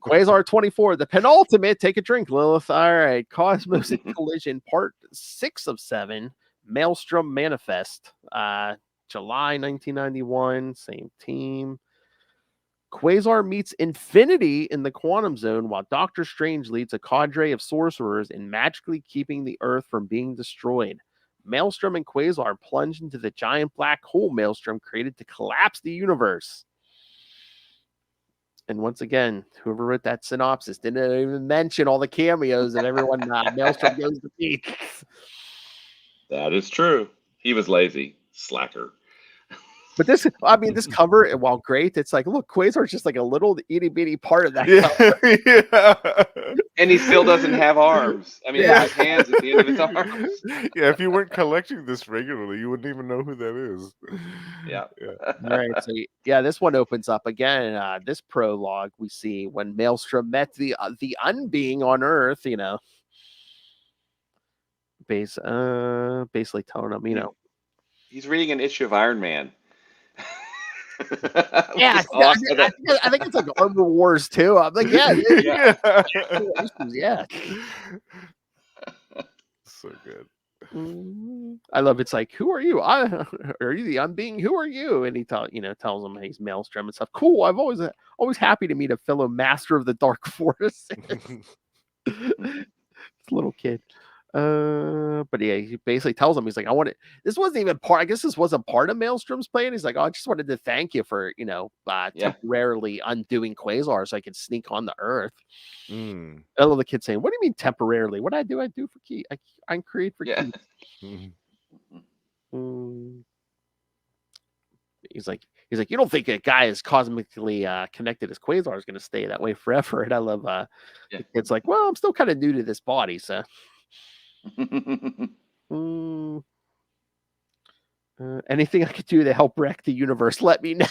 Quasar 24, the penultimate. Take a drink, Lilith. All right. Cosmos and Collision, part 6 of 7. Maelstrom Manifest. July 1991. Same team. Quasar meets Infinity in the Quantum Zone while Doctor Strange leads a cadre of sorcerers in magically keeping the Earth from being destroyed. Maelstrom and Quasar plunge into the giant black hole Maelstrom created to collapse the universe. And once again, whoever wrote that synopsis didn't even mention all the cameos and everyone Maelstrom goes to meet. That is true. He was lazy. Slacker. But this cover, while great, it's like, look, Quasar's just like a little itty bitty part of that cover. And he still doesn't have arms. I mean, his hands at the end of his arms. Yeah, if you weren't collecting this regularly, you wouldn't even know who that is. Yeah. All right. So this one opens up again. This prologue we see when Maelstrom met the unbeing on Earth. Basically telling him, he's reading an issue of Iron Man. Yeah, I think it's like Armor Wars too. I'm like, yeah. So good. I love it's like, who are you? Are you the unbeing? Who are you? And he tells him he's Maelstrom and stuff. Cool. I'm always happy to meet a fellow master of the dark forces. This little kid. But yeah, he basically tells him, he's like, I want it. This wasn't even part. I guess this wasn't part of Maelstrom's plan. He's like, oh, I just wanted to thank you for temporarily undoing Quasar so I could sneak on the Earth. Mm. I love the kid saying, "What do you mean temporarily? What I do for key. I create for Yeah. keys." He's like, you don't think a guy as cosmically connected as Quasar is going to stay that way forever? And I love the kid's like, well, I'm still kind of new to this body, so. Anything I could do to help wreck the universe, let me know.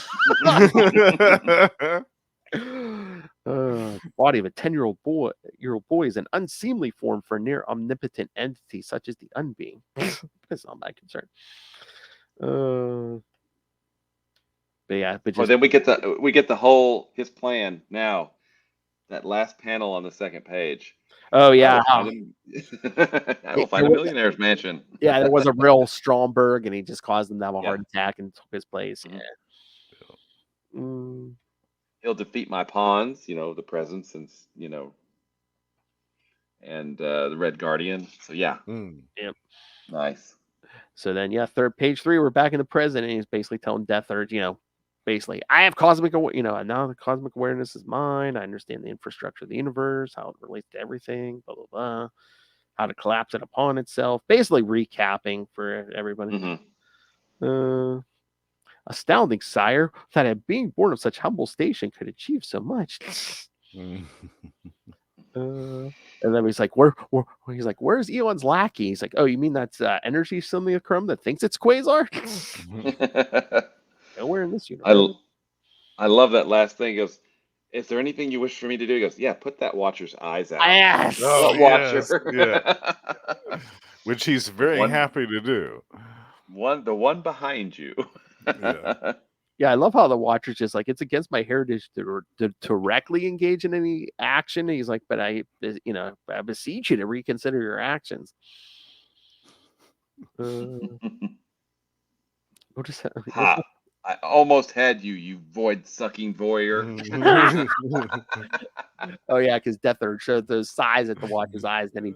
The body of a 10-year-old boy is an unseemly form for a near omnipotent entity such as the Unbeing. That's not my concern. But yeah, but just, then we get the whole his plan now. That last panel on the second page. Oh yeah, I will find a millionaire's mansion. Yeah, there was a real Stromberg, and he just caused him to have a heart attack and took his place. Yeah. He'll defeat my pawns, the presence, and and the Red Guardian. So yeah. Yep. Nice. So then, page 3, we're back in the present, and he's basically telling Death Urge, basically, I have cosmic, and now the cosmic awareness is mine. I understand the infrastructure of the universe, how it relates to everything, blah, blah, blah, how to collapse it upon itself. Basically recapping for everybody. Astounding, sire, that a being born of such humble station could achieve so much. And then he's like, where's Eon's lackey? He's like, oh, you mean that's energy simulacrum that thinks it's Quasar? Nowhere in this universe. I love that last thing. He goes, is there anything you wish for me to do? He goes, yeah, put that Watcher's eyes out. Yes. Oh, Watcher. Yeah. Which he's very happy to do. The one behind you. Yeah, I love how the Watcher's just like, it's against my heritage to directly engage in any action. And he's like, but I beseech you to reconsider your actions. What is that? I almost had you void-sucking voyeur. Oh yeah, because Death Urge showed those size at the Watcher's eyes, then he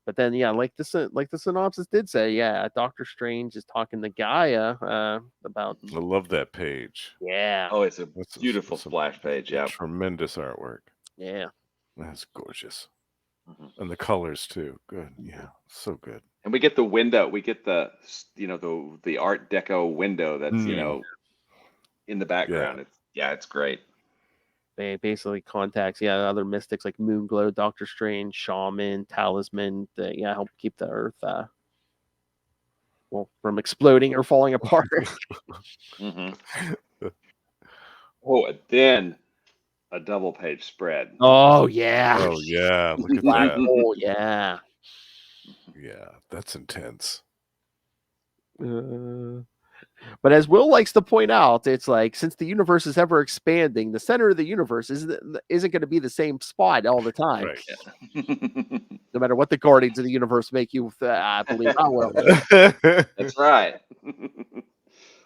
but then like the synopsis did say, Doctor Strange is talking to Gaia about. I love that page. Yeah. Oh, it's a beautiful splash page. Yeah. Tremendous artwork. Yeah. That's gorgeous. And the colors too. Good. Yeah. So good. And we get the window. We get the the Art Deco window that's in the background. It's great. They basically contacts other mystics like Moonglow, Doctor Strange, Shaman, Talisman to help keep the Earth from exploding or falling apart. Oh, and then a double page spread. Oh yeah. Oh yeah. Look at Black that. hole, yeah. Yeah, that's intense. But as Will likes to point out, it's like, since the universe is ever expanding, the center of the universe isn't going to be the same spot all the time. Right. No matter what the Guardians of the Universe make you believe. Will. That's right.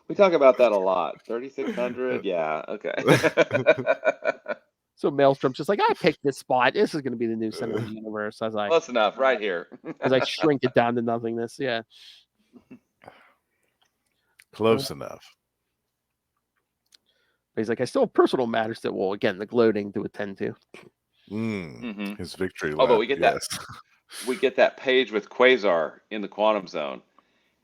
We talk about that a lot. 3600. Yeah. Okay. So Maelstrom's just like, I picked this spot. This is going to be the new center of the universe. As I close enough, right here. As I shrink it down to nothingness. Yeah. Close enough. But he's like, I still have personal matters that will, again, the gloating to attend to. His victory. Oh, but we get that. We get that page with Quasar in the quantum zone.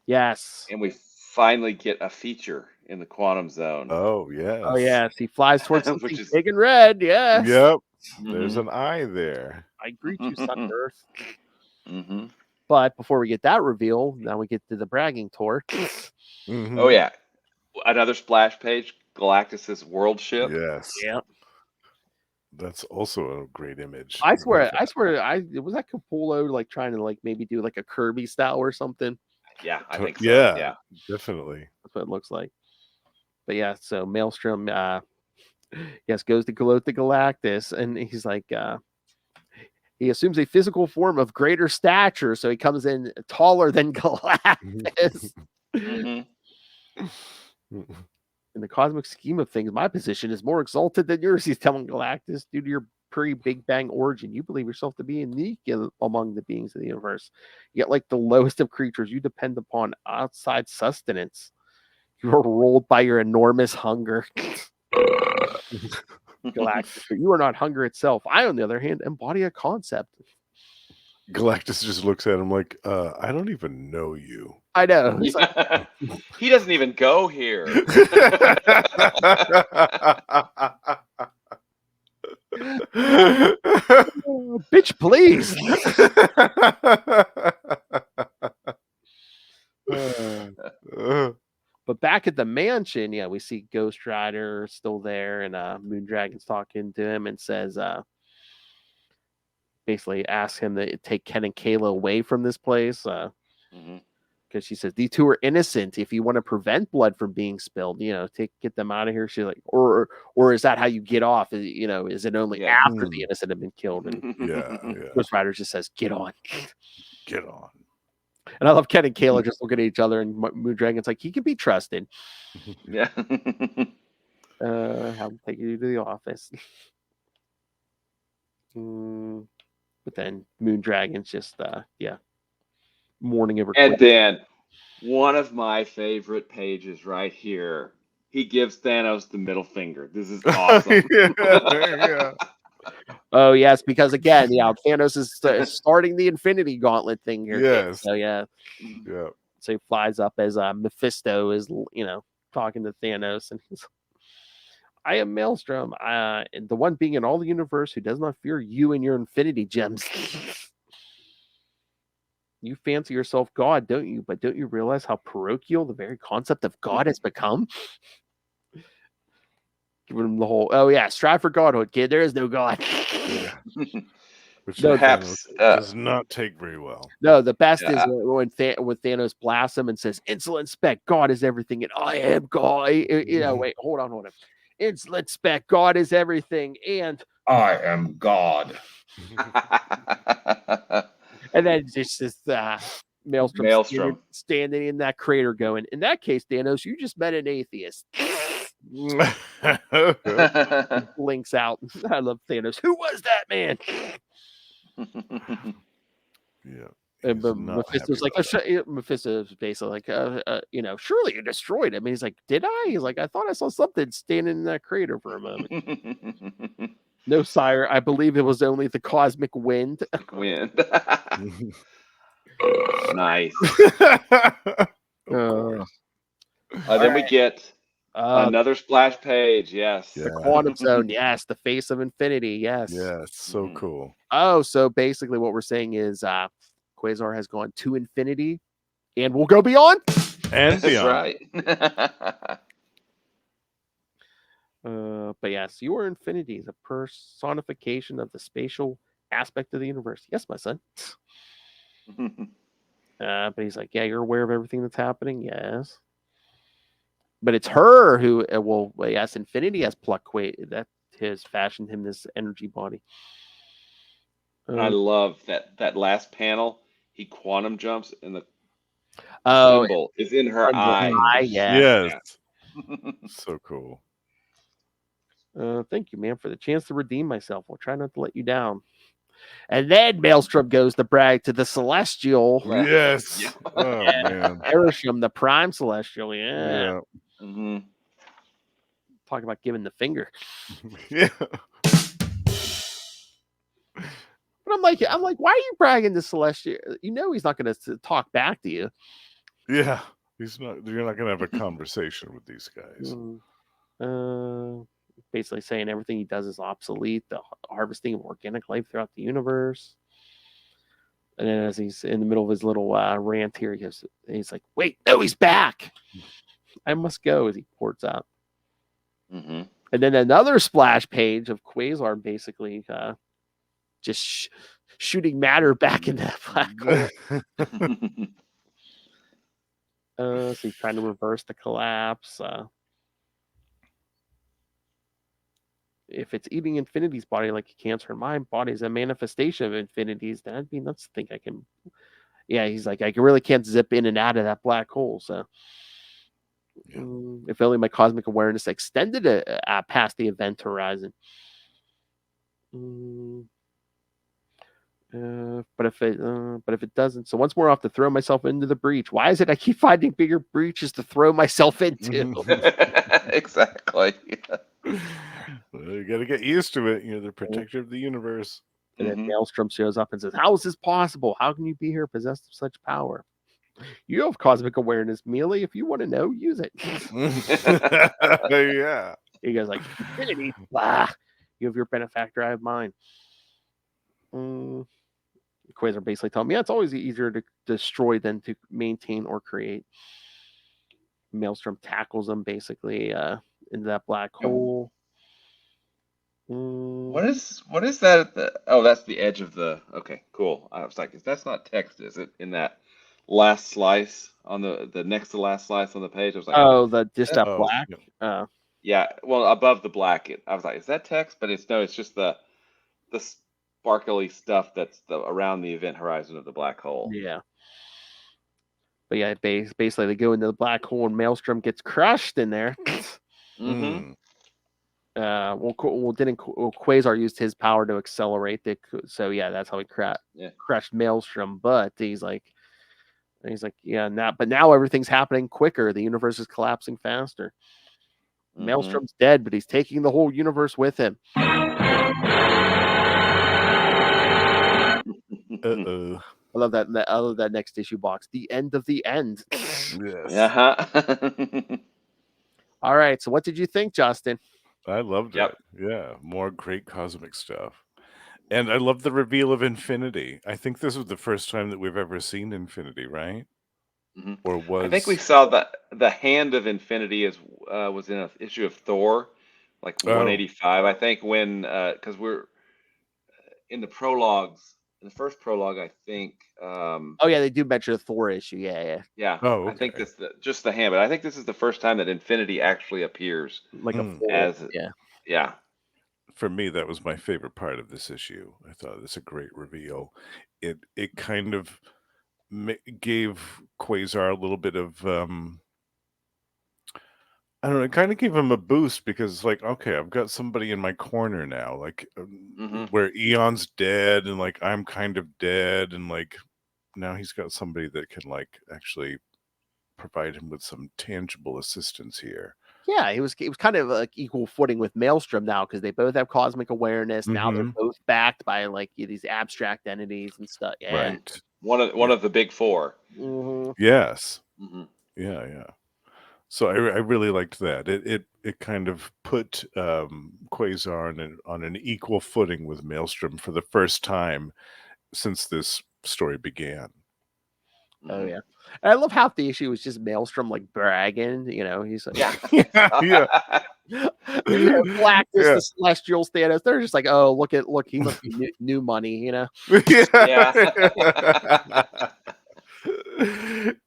Yes. And we finally get a feature in the quantum zone. Oh yes. Oh yes. He flies towards something big and red. Yes. Yep. There's an eye there. I greet you, Sun Earth. But before we get that reveal, now we get to the bragging tour. Oh yeah, another splash page. Galactus's world ship. Yes. Yeah. That's also a great image. I swear, was that Capullo like trying to like maybe do like a Kirby style or something? Yeah, I think so. Yeah, definitely. That's what it looks like. But yeah, so Maelstrom, goes to gloat the Galactus, and he's like, he assumes a physical form of greater stature, so he comes in taller than Galactus. In the cosmic scheme of things, my position is more exalted than yours, he's telling Galactus, due to your pre-Big Bang origin. You believe yourself to be unique among the beings of the universe. Yet, like the lowest of creatures, you depend upon outside sustenance. You are ruled by your enormous hunger. Galactus, but you are not hunger itself. I, on the other hand, embody a concept. Galactus just looks at him like, I don't even know you. I know. It's like, he doesn't even go here. bitch, please. But back at the mansion, yeah, we see Ghost Rider still there, and Moondragon's talking to him and says, basically asks him to take Ken and Kayla away from this place. Because she says these two are innocent. If you want to prevent blood from being spilled, get them out of here. She's like, or is that how you get off? Is it only after the innocent have been killed? And Ghost Rider just says, "Get on, get on." And I love Ken and Kayla just looking at each other, and Moondragon's like, he can be trusted. Yeah. I'll take you to the office. But then Moondragon's just mourning over. And then one of my favorite pages right here. He gives Thanos the middle finger. This is awesome. Yeah. Oh yes, because again, Thanos is starting the Infinity Gauntlet thing here. Yes. So yeah. So he flies up as Mephisto is, talking to Thanos, and he's, I am Maelstrom, the one being in all the universe who does not fear you and your Infinity Gems. You fancy yourself God, don't you? But don't you realize how parochial the very concept of God has become? Giving him the whole, strive for godhood, kid. There is no God. Which perhaps does not take very well. No, the best is when Thanos blasts him and says, "Insolent spec, God is everything, and I am God." Wait, hold on. Insolent spec, God is everything, and I am God. And then it's just Maelstrom standing in that crater going, in that case, Thanos, you just met an atheist. Blinks out. I love Thanos. Who was that man? Yeah. And Mephisto's like, Mephisto's basically like, surely you destroyed him. And he's like, did I? He's like, I thought I saw something standing in that crater for a moment. No, sire, I believe it was only the cosmic wind. Nice. Then we get another splash page. Yes. The Quantum Zone. Yes. The face of infinity. Yes. Yeah. It's so cool. Oh, so basically what we're saying is Quasar has gone to infinity and will go beyond. And beyond. That's right. But yes, your infinity is a personification of the spatial aspect of the universe. Yes, my son. But he's like, yeah, you're aware of everything that's happening. Yes. But it's her who, yes, infinity has plucked that has fashioned him this energy body. I love that last panel. He quantum jumps and the symbol is in her eye. Yes. So cool. Thank you, man, for the chance to redeem myself. I'll try not to let you down. And then Maelstrom goes to brag to the Celestial. Yes. Yeah. Oh, man. Perich, the Prime Celestial. Yeah. Mm-hmm. Talk about giving the finger. Yeah. But I'm like, why are you bragging to Celestial? He's not going to talk back to you. Yeah. You're not going to have a conversation with these guys. Basically saying everything he does is obsolete, the harvesting of organic life throughout the universe. And then as he's in the middle of his little rant here, he's like, wait, no, he's back. I must go, as he ports out. Mm-hmm. And then another splash page of Quasar basically just shooting matter back in that black hole. So he's trying to reverse the collapse. If it's eating infinity's body like a cancer, my body is a manifestation of infinity's, then I'd be nuts to think I can. Yeah, he's like, I really can't zip in and out of that black hole. So if only my cosmic awareness extended past the event horizon. But if it doesn't, so once more, I have to throw myself into the breach. Why is it I keep finding bigger breaches to throw myself into? Exactly. Well, you got to get used to it. You're the protector of the universe. And then Maelstrom shows up and says, "How is this possible? How can you be here possessed of such power? You have cosmic awareness, Mealy. If you want to know, use it." Yeah. He goes like, "Infinity, blah. You have your benefactor, I have mine." Quasar basically telling me, "Yeah, it's always easier to destroy than to maintain or create." Maelstrom tackles him basically into that black hole. What is that at the? Oh, that's the edge of the. Okay, cool. I was like, that's not text, is it? In that last slice on the next to last slice on the page, I was like, Oh, just that Oh, black. yeah. yeah. Well, above the black, I was like, is that text? But it's no, it's just the sparkly stuff that's around the event horizon of the black hole. Yeah. But yeah, basically they go into the black hole and Maelstrom gets crushed in there. Mm-hmm. Quasar used his power to accelerate so yeah, that's how he crushed Maelstrom. But he's like, yeah, now everything's happening quicker. The universe is collapsing faster. Maelstrom's dead, but he's taking the whole universe with him. Uh-oh. I love that next issue box. The end of the end. Yes. All right. So what did you think, Justin? I loved it. Yeah. More great cosmic stuff. And I love the reveal of Infinity. I think this was the first time that we've ever seen Infinity, right? Mm-hmm. Or was I think we saw the hand of Infinity was in an issue of Thor, like 185. I think when because we're in the prologues, in the first prologue, I think. Oh yeah, they do mention a Thor issue. Yeah. Oh, okay. I think this just the hand, but I think this is the first time that Infinity actually appears like a full, yeah. For me, that was my favorite part of this issue. I thought it's a great reveal. It kind of gave Quasar a little bit of I don't know, it kind of gave him a boost because it's like, okay, I've got somebody in my corner now, like where Eon's dead and like I'm kind of dead, and like now he's got somebody that can like actually provide him with some tangible assistance here. Yeah, he was kind of like equal footing with Maelstrom now because they both have cosmic awareness. Now they're both backed by like these abstract entities and stuff. Yeah. Right. One of the big four. Yes. Yeah. So I really liked that. It kind of put Quasar on an equal footing with Maelstrom for the first time since this story began. Oh yeah, and I love how the issue was just Maelstrom like bragging. You know, he's like, yeah. Galactus, the Celestials, Thanos. They're just like, oh, look, he must be new money. You know.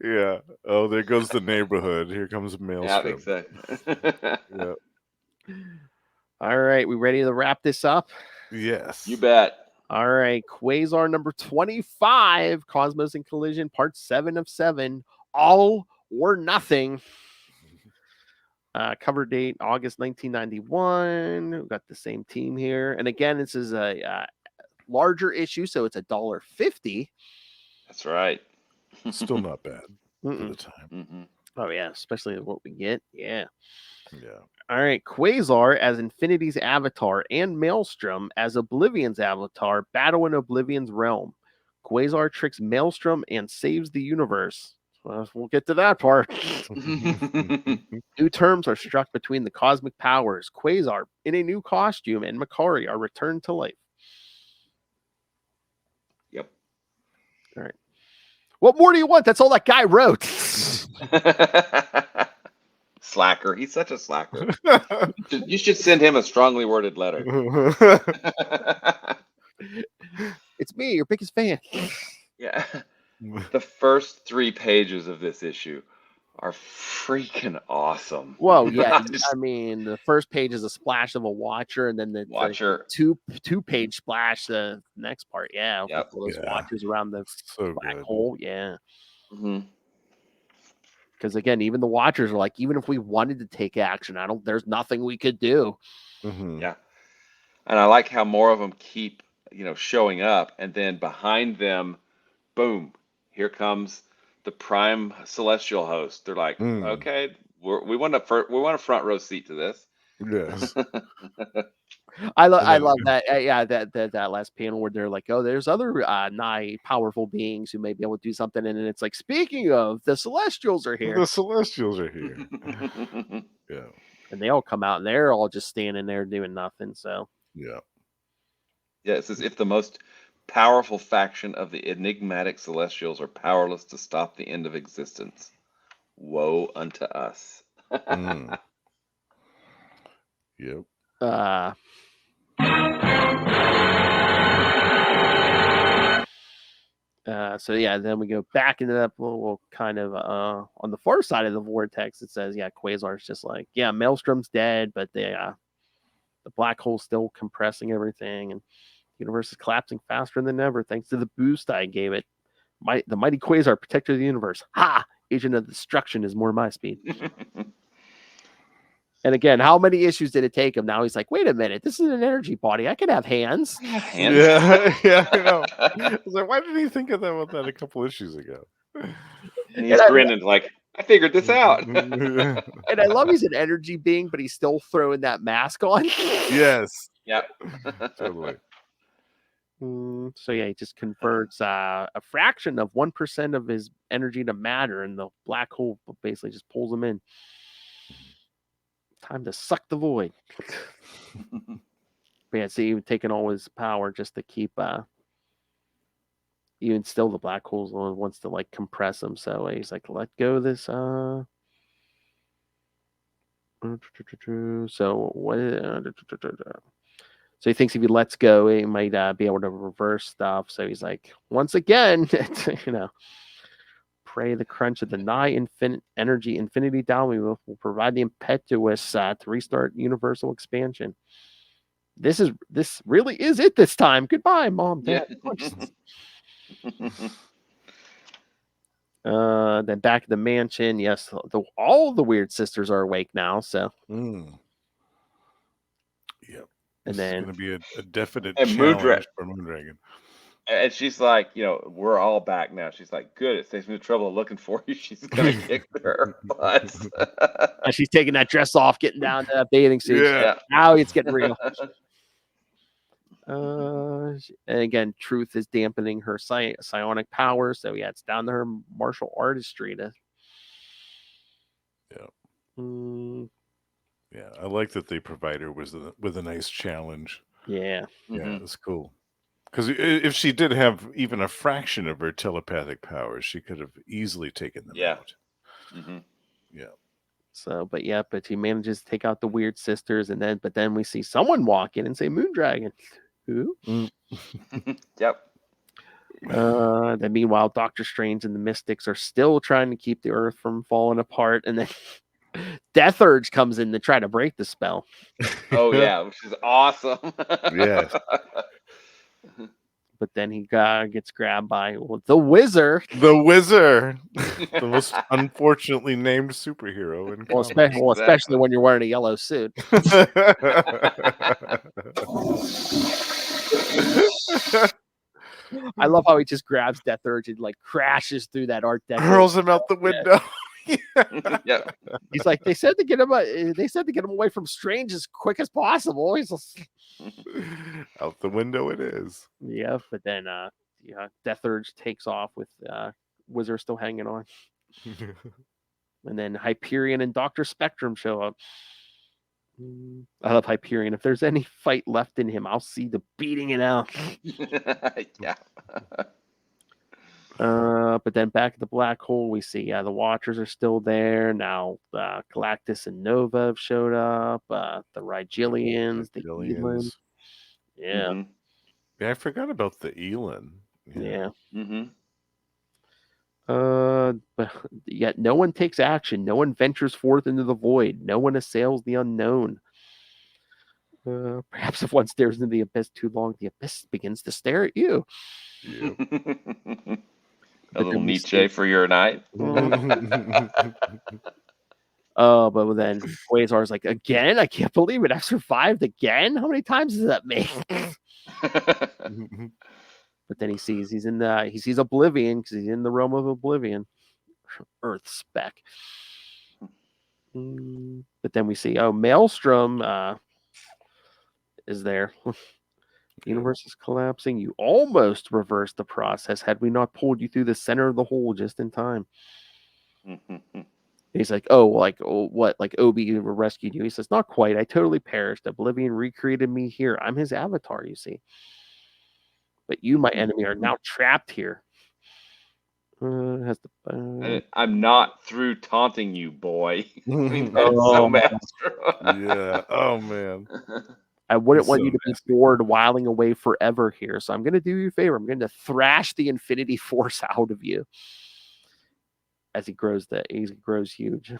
Yeah. Oh, there goes the neighborhood. Here comes Maelstrom. Yeah, exactly. Yeah. All right, we ready to wrap this up? Yes. You bet. All right, Quasar number 25, Cosmos and Collision, part 7 of 7, All or Nothing. Cover date August 1991. We've got the same team here, and again, this is a larger issue, so it's $1.50. That's right. Still not bad for the time. Oh yeah, especially what we get. Yeah. Yeah. All right, Quasar as Infinity's avatar and Maelstrom as Oblivion's avatar battle in Oblivion's realm. Quasar tricks Maelstrom and saves the universe. Well, we'll get to that part. New terms are struck between the cosmic powers. Quasar, in a new costume, and Makari are returned to life. Yep. All right. What more do you want? That's all that guy wrote. Slacker. He's such a slacker. You should send him a strongly worded letter. It's me, your biggest fan. Yeah. The first 3 pages of this issue are freaking awesome. Well, yeah. I mean, the first page is a splash of a Watcher, and then the Watcher. two-page splash the next part. Yeah. Yep. Those Watchers around the black hole. Yeah. Because again, even the Watchers are like, even if we wanted to take action, there's nothing we could do. Yeah. And I like how more of them keep, showing up, and then behind them, boom, here comes the prime celestial host. They're like, okay, we want a front row seat to this. Yes. I love that. Yeah, that last panel where they're like, oh, there's other nigh powerful beings who may be able to do something, and then it's like, speaking of, the Celestials are here. The Celestials are here. Yeah. And they all come out, and they're all just standing there doing nothing. So yeah. Yeah, it says if the most powerful faction of the enigmatic Celestials are powerless to stop the end of existence, woe unto us. Yep. So yeah, then we go back into that little kind of on the far side of the vortex. It says, yeah, Quasar's just like, yeah, Maelstrom's dead, but the black hole's still compressing everything, and the universe is collapsing faster than ever thanks to the boost I gave it. The mighty Quasar, protector of the universe. Ha! Agent of destruction is more my speed. And again, how many issues did it take him? Now he's like, wait a minute, this is an energy body. I can have hands. Yeah, I know. I was like, why didn't he think of that a couple issues ago? And he's grinning like, I figured this out. And I love he's an energy being, but he's still throwing that mask on. Yes. Yep. Totally. So yeah, he just converts a fraction of 1% of his energy to matter, and the black hole basically just pulls him in. Time to suck the void. But yeah, see, even taking all his power just to keep even still the black hole's the one who wants to like compress him. So he's like, let go of this. So what? So he thinks if he lets go, he might be able to reverse stuff. So he's like, once again, pray the crunch of the nigh infinite energy infinity down will provide the impetus to restart universal expansion. This really is it this time. Goodbye, Mom, Dad. Then back at the mansion, yes, all the weird sisters are awake now. So, Yep. And this then is going to be a definite and challenge for Moondragon. And she's like, we're all back now. She's like, good. It saves me the trouble of looking for you. She's gonna kick their butts. And she's taking that dress off, getting down to that bathing suit. Yeah. Now it's getting real. And again, truth is dampening her psionic power. So yeah, it's down to her martial artistry to. Yeah, I like that they provide her with a nice challenge. Yeah. Yeah, it's cool. Because if she did have even a fraction of her telepathic powers, she could have easily taken them out. Yeah. So, but he manages to take out the weird sisters, but then we see someone walk in and say, Moondragon. Who? Yep. Then meanwhile, Doctor Strange and the Mystics are still trying to keep the Earth from falling apart, and then Death Urge comes in to try to break the spell. Oh yeah, which is awesome. Yes. But then he gets grabbed by the Wizard. The Wizard, the most unfortunately named superhero in comics. Especially when you're wearing a yellow suit. I love how he just grabs Death Urge and like crashes through that art deck, hurls him out the window. Yeah. He's like, they said to get him away from Strange as quick as possible. He's just... out the window it is. Yeah, but then Death Urge takes off with Wizard still hanging on. And then Hyperion and Dr. Spectrum show up. I love Hyperion. If there's any fight left in him, I'll see the beating it out. Yeah. But then back at the black hole, we see the Watchers are still there. Now Galactus and Nova have showed up. The Rigelians, the Elans. Yeah. Yeah, I forgot about the Elan. Yeah. But yet no one takes action. No one ventures forth into the void. No one assails the unknown. Perhaps if one stares into the abyss too long, the abyss begins to stare at you. Yeah. A little Nietzsche for your night. But then Quasar's like, again? I can't believe it. I've survived again? How many times does that make? But then he sees Oblivion because he's in the realm of Oblivion. Earth spec. But then we see, Maelstrom is there. The universe is collapsing. You almost reversed the process had we not pulled you through the center of the hole just in time. He's like, what? Like Obi rescued you? He says, not quite. I totally perished. Oblivion recreated me here. I'm his avatar, you see. But you, my enemy, are now trapped here. I'm not through taunting you, boy. I mean, that's so Maelstrom. Yeah. Oh man. I wouldn't want so you to be bored whiling away forever here. So I'm going to do you a favor. I'm going to thrash the infinity force out of you. As he grows huge.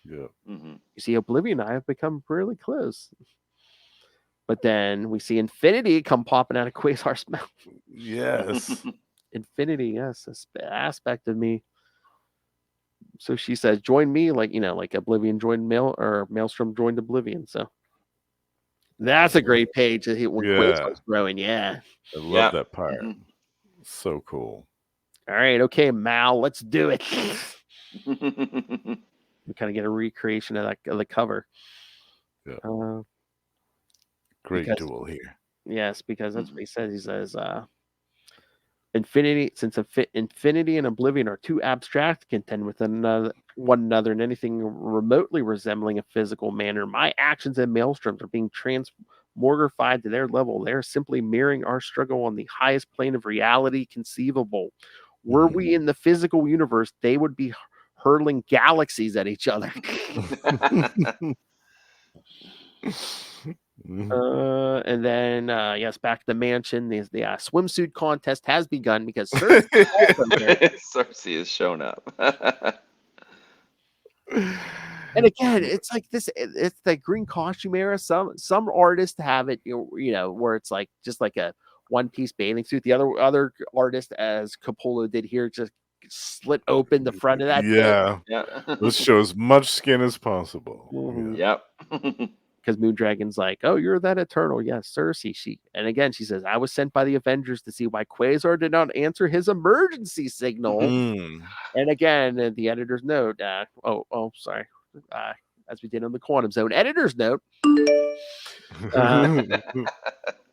Yeah. Mm-hmm. You see, Oblivion and I have become really close. But then we see Infinity come popping out of Quasar's mouth. Yes. Infinity, yes, this aspect of me. So she says, join me, like Oblivion joined Maelstrom joined Oblivion. So that's a great page when Quasar's growing. Yeah. I love that part. Mm-hmm. So cool. All right, okay, Mal, let's do it. We kind of get a recreation of the cover. Yeah. Great duel here. Yes, because that's what he says. He says, Infinity and Oblivion are too abstract to contend with one another in anything remotely resembling a physical manner. My actions and Maelstroms are being transmogrified to their level. They're simply mirroring our struggle on the highest plane of reality conceivable. Were we in the physical universe, they would be hurling galaxies at each other. And then, back to the mansion. The swimsuit contest has begun because Cersei has shown up. And again, it's like this. It's the green costume era. Some artists have it, where it's like just like a one-piece bathing suit. The other artist, as Coppola did here, just slit open the front of that. Yeah. Let's show as much skin as possible. Mm-hmm. Yep. Because Moondragon's like, oh, you're that Eternal. Yes, Cersei. And again, she says, I was sent by the Avengers to see why Quasar did not answer his emergency signal. And again, the editor's note. Sorry. As we did on the Quantum Zone. Editor's note.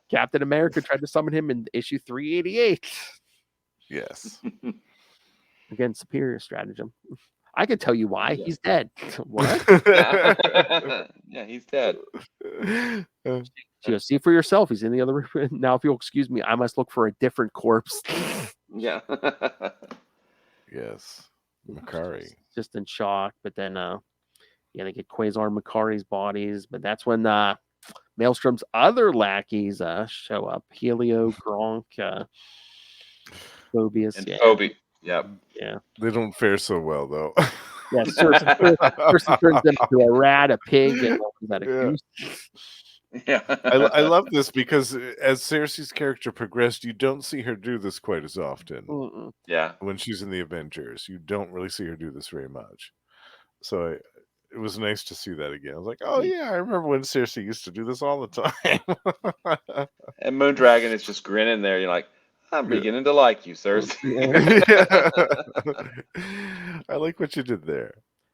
Captain America tried to summon him in issue 388. Yes. Again, superior stratagem. I can tell you why. He's dead. What? Yeah, he's dead. She goes, see for yourself. He's in the other room. Now, if you'll excuse me, I must look for a different corpse. Yeah. Yes. Makari. Just in shock. But then, they get Quasar and Makari's bodies. But that's when Maelstrom's other lackeys show up. Helio, Gronk, Phobius. And Phoebe. Yep. Yeah. They don't fare so well, though. Yeah, Cersei turns them into a rat, a pig, and a goose. Yeah. I love this because as Cersei's character progressed, you don't see her do this quite as often. Mm-mm. Yeah. When she's in the Avengers, you don't really see her do this very much. So it was nice to see that again. I was like, oh yeah, I remember when Cersei used to do this all the time. And Moondragon is just grinning there. You're like, I'm beginning to like you, Cersei. I like what you did there.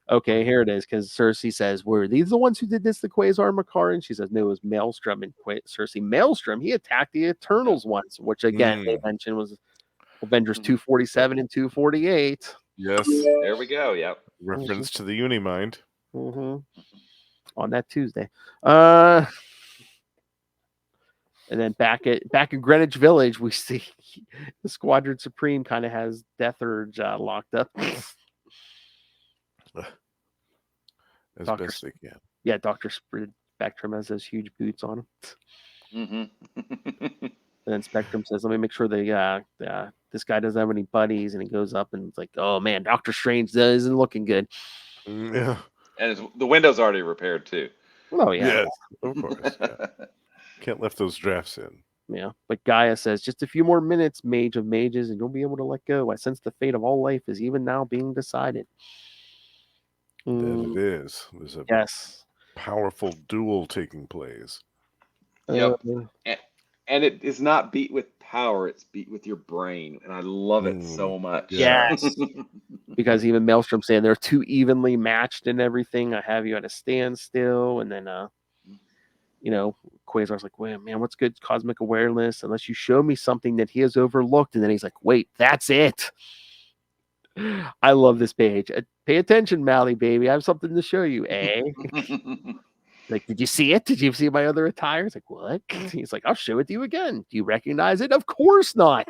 Okay, here it is. Because Cersei says, were these the ones who did this to Quasar and Makari? And she says, no, it was Maelstrom and Cersei. Maelstrom, he attacked the Eternals once, which again, they mentioned was Avengers 247 and 248. Yes. There we go. Yep. Reference to the Unimind. On that Tuesday. And then back in Greenwich Village, we see the Squadron Supreme kind of has Death Urge locked up. As best they can. Yeah, Dr. Spectrum has those huge boots on him. And then Spectrum says, let me make sure this guy doesn't have any buddies. And he goes up and it's like, oh man, Doctor Strange isn't looking good. Yeah. And the window's already repaired too. Oh yeah. Yes, of course. Yeah. Can't lift those drafts in. Yeah. But Gaia says, just a few more minutes, Mage of Mages, and you'll be able to let go. I sense the fate of all life is even now being decided. That it is. There's a Yes. powerful duel taking place. Yep. And it is not beat with power, it's beat with your brain. And I love it so much. Yes. Because even Maelstrom saying they're too evenly matched and everything. I have you at a standstill. And then, Quasar's like, wait, man, what's good cosmic awareness? Unless you show me something that he has overlooked. And then he's like, wait, that's it. I love this page. Pay attention, Mally, baby. I have something to show you, eh? Like, did you see it? Did you see my other attire? It's like, what? He's like, I'll show it to you again. Do you recognize it? Of course not.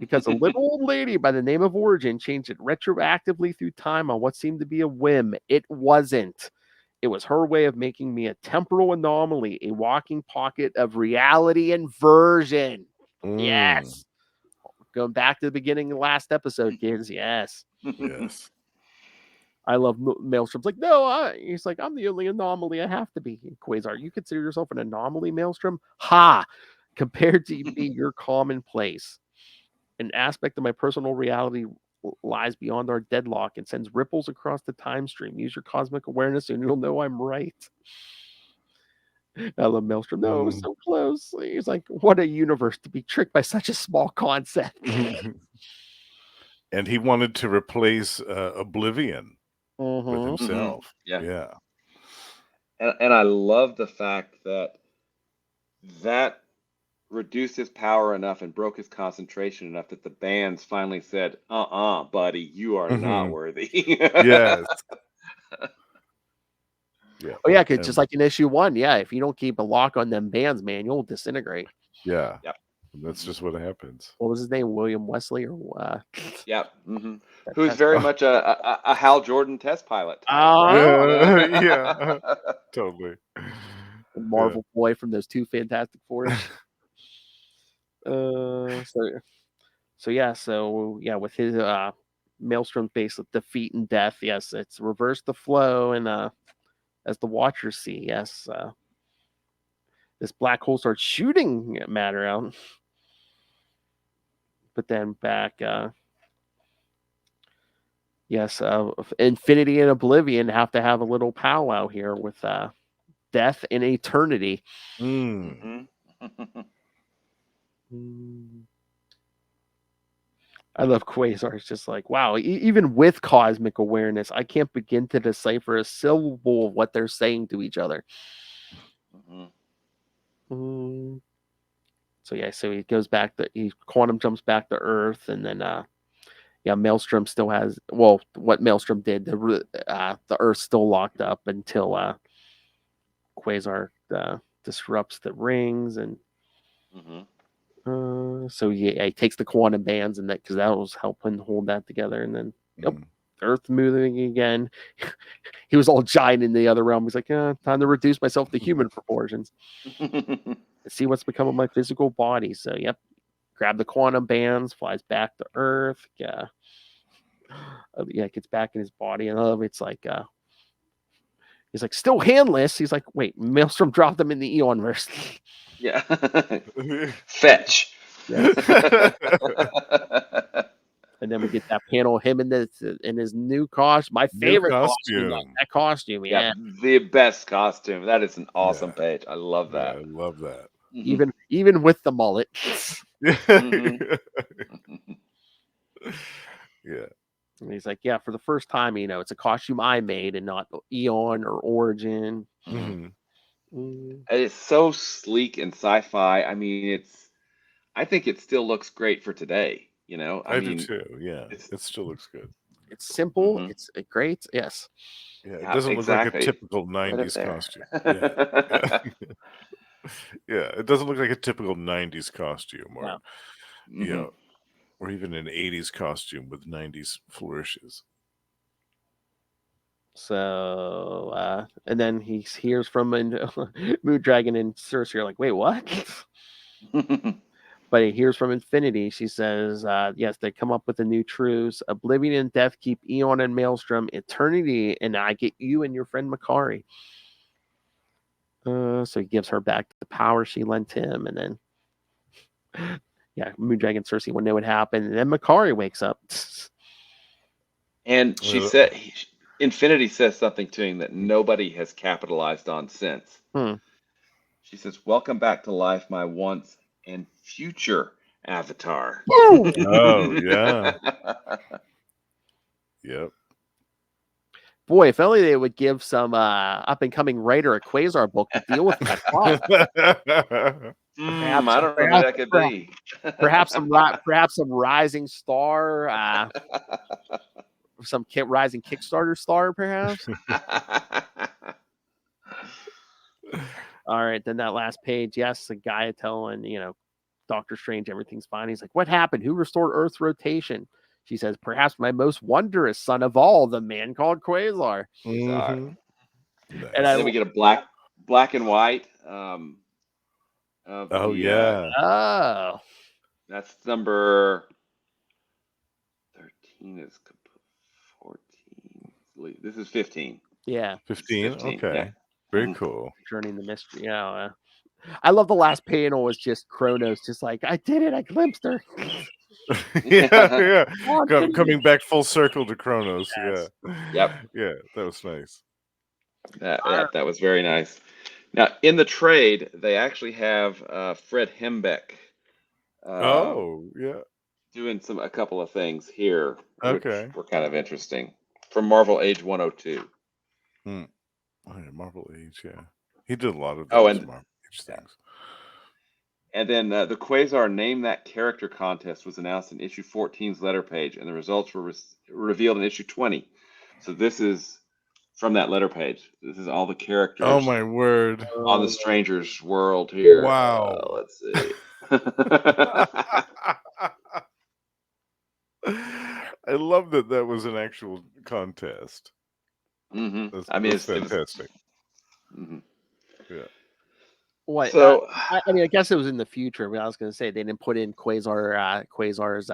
Because a little old lady by the name of Origin changed it retroactively through time on what seemed to be a whim. It wasn't. It was her way of making me a temporal anomaly, a walking pocket of reality inversion. Yes. Going back to the beginning of the last episode, kids. Yes. Yes. I love Maelstrom's like, no, he's like, I'm the only anomaly I have to be. Quasar, you consider yourself an anomaly, Maelstrom? Ha! Compared to be your commonplace. An aspect of my personal reality lies beyond our deadlock and sends ripples across the time stream. Use your cosmic awareness and you'll know I'm right. I love Maelstrom. No, it was so close. He's like, what a universe to be tricked by such a small concept. And he wanted to replace Oblivion with himself. Yeah. And I love the fact that reduced his power enough and broke his concentration enough that the bands finally said, buddy, you are not worthy. Yes. Yeah. Oh, yeah, because just like in issue 1, yeah, if you don't keep a lock on them bands, man, you'll disintegrate. Yeah. Yep. That's just what happens. What was his name? William Wesley? Or Yep. Who's very much a Hal Jordan test pilot. Yeah. Totally. The Marvel boy from those 2 Fantastic Fours. With his Maelstrom base of defeat and death, yes, it's reversed the flow, and as the Watchers see, yes, this black hole starts shooting matter out, but then back, Infinity and Oblivion have to have a little powwow here with death and eternity. I love Quasar. It's just like, wow, even with cosmic awareness, I can't begin to decipher a syllable of what they're saying to each other. So he goes back he quantum jumps back to Earth, and then Maelstrom still has, well, what Maelstrom did, the Earth's still locked up until Quasar disrupts the rings, and he takes the quantum bands, and that, because that was helping hold that together, and then Earth moving again. He was all giant in the other realm. He's like, time to reduce myself to human proportions. See what's become of my physical body. So, grab the quantum bands, flies back to Earth. Gets back in his body, and it's like, he's like, still handless. He's like, wait, Maelstrom dropped him in the Eon verse. Yeah. Fetch. Yeah. And then we get that panel of him in his new costume. My favorite costume. That costume, the best costume. That is an awesome page. I love that. I love that. Even with the mullet. Yeah. And he's like, for the first time, it's a costume I made and not Eon or Origin. It's so sleek and sci-fi. I mean, I think it still looks great for today. I do too. Yeah, it still looks good. It's simple. It's great. Yes. Yeah, it doesn't look like a typical 90s costume. Yeah, it doesn't look like a typical 90s costume, or or even an 80s costume with 90s flourishes. So, and then he hears from Moon Dragon and Cersei are like, wait, what? But he hears from Infinity. She says, yes, they come up with a new truce. Oblivion and death keep Eon and Maelstrom. Eternity, and I get you and your friend Makari. So he gives her back the power she lent him. And then, Moon Dragon and Cersei wouldn't know what happened. And then Makari wakes up. And she said, Infinity says something to him that nobody has capitalized on since. She says, "Welcome back to life, my once and future avatar." Oh, yeah. Yep. Boy, if only they would give some up and coming writer a Quasar book to deal with that plot. I don't know who that could be. Perhaps some rising star, some rising Kickstarter star, perhaps. All right, then that last page, yes, the guy telling Doctor Strange everything's fine. He's like, "What happened? Who restored Earth's rotation?" She says, "Perhaps my most wondrous son of all, the man called Quasar." Mhm. And And then we get a black and white. Of Oh, the, yeah. that's number 13 is 14. This is 15. Yeah. 15? Okay. Yeah. Very cool. Journey in the mystery. Yeah. I love the last panel was just Kronos, just like, "I did it. I glimpsed her." Yeah. Oh, Coming back full circle to Kronos. Yes. Yeah. Yep. Yeah, that was nice. That was very nice. Now, in the trade, they actually have Fred Hembeck Yeah. doing a couple of things here, Okay. which were kind of interesting. From Marvel Age 102. Oh, yeah, Marvel Age, yeah. He did a lot of Oh, those and Marvel Age things. And then the Quasar Name That Character contest was announced in issue 14's letter page, and the results were revealed in issue 20. So this is from that letter page. This is all the characters. Oh, my word. On the Stranger's World here. Wow. Let's see. I love that was an actual contest. That's fantastic. Yeah. What? So, I guess it was in the future, but I was going to say they didn't put in Quasar's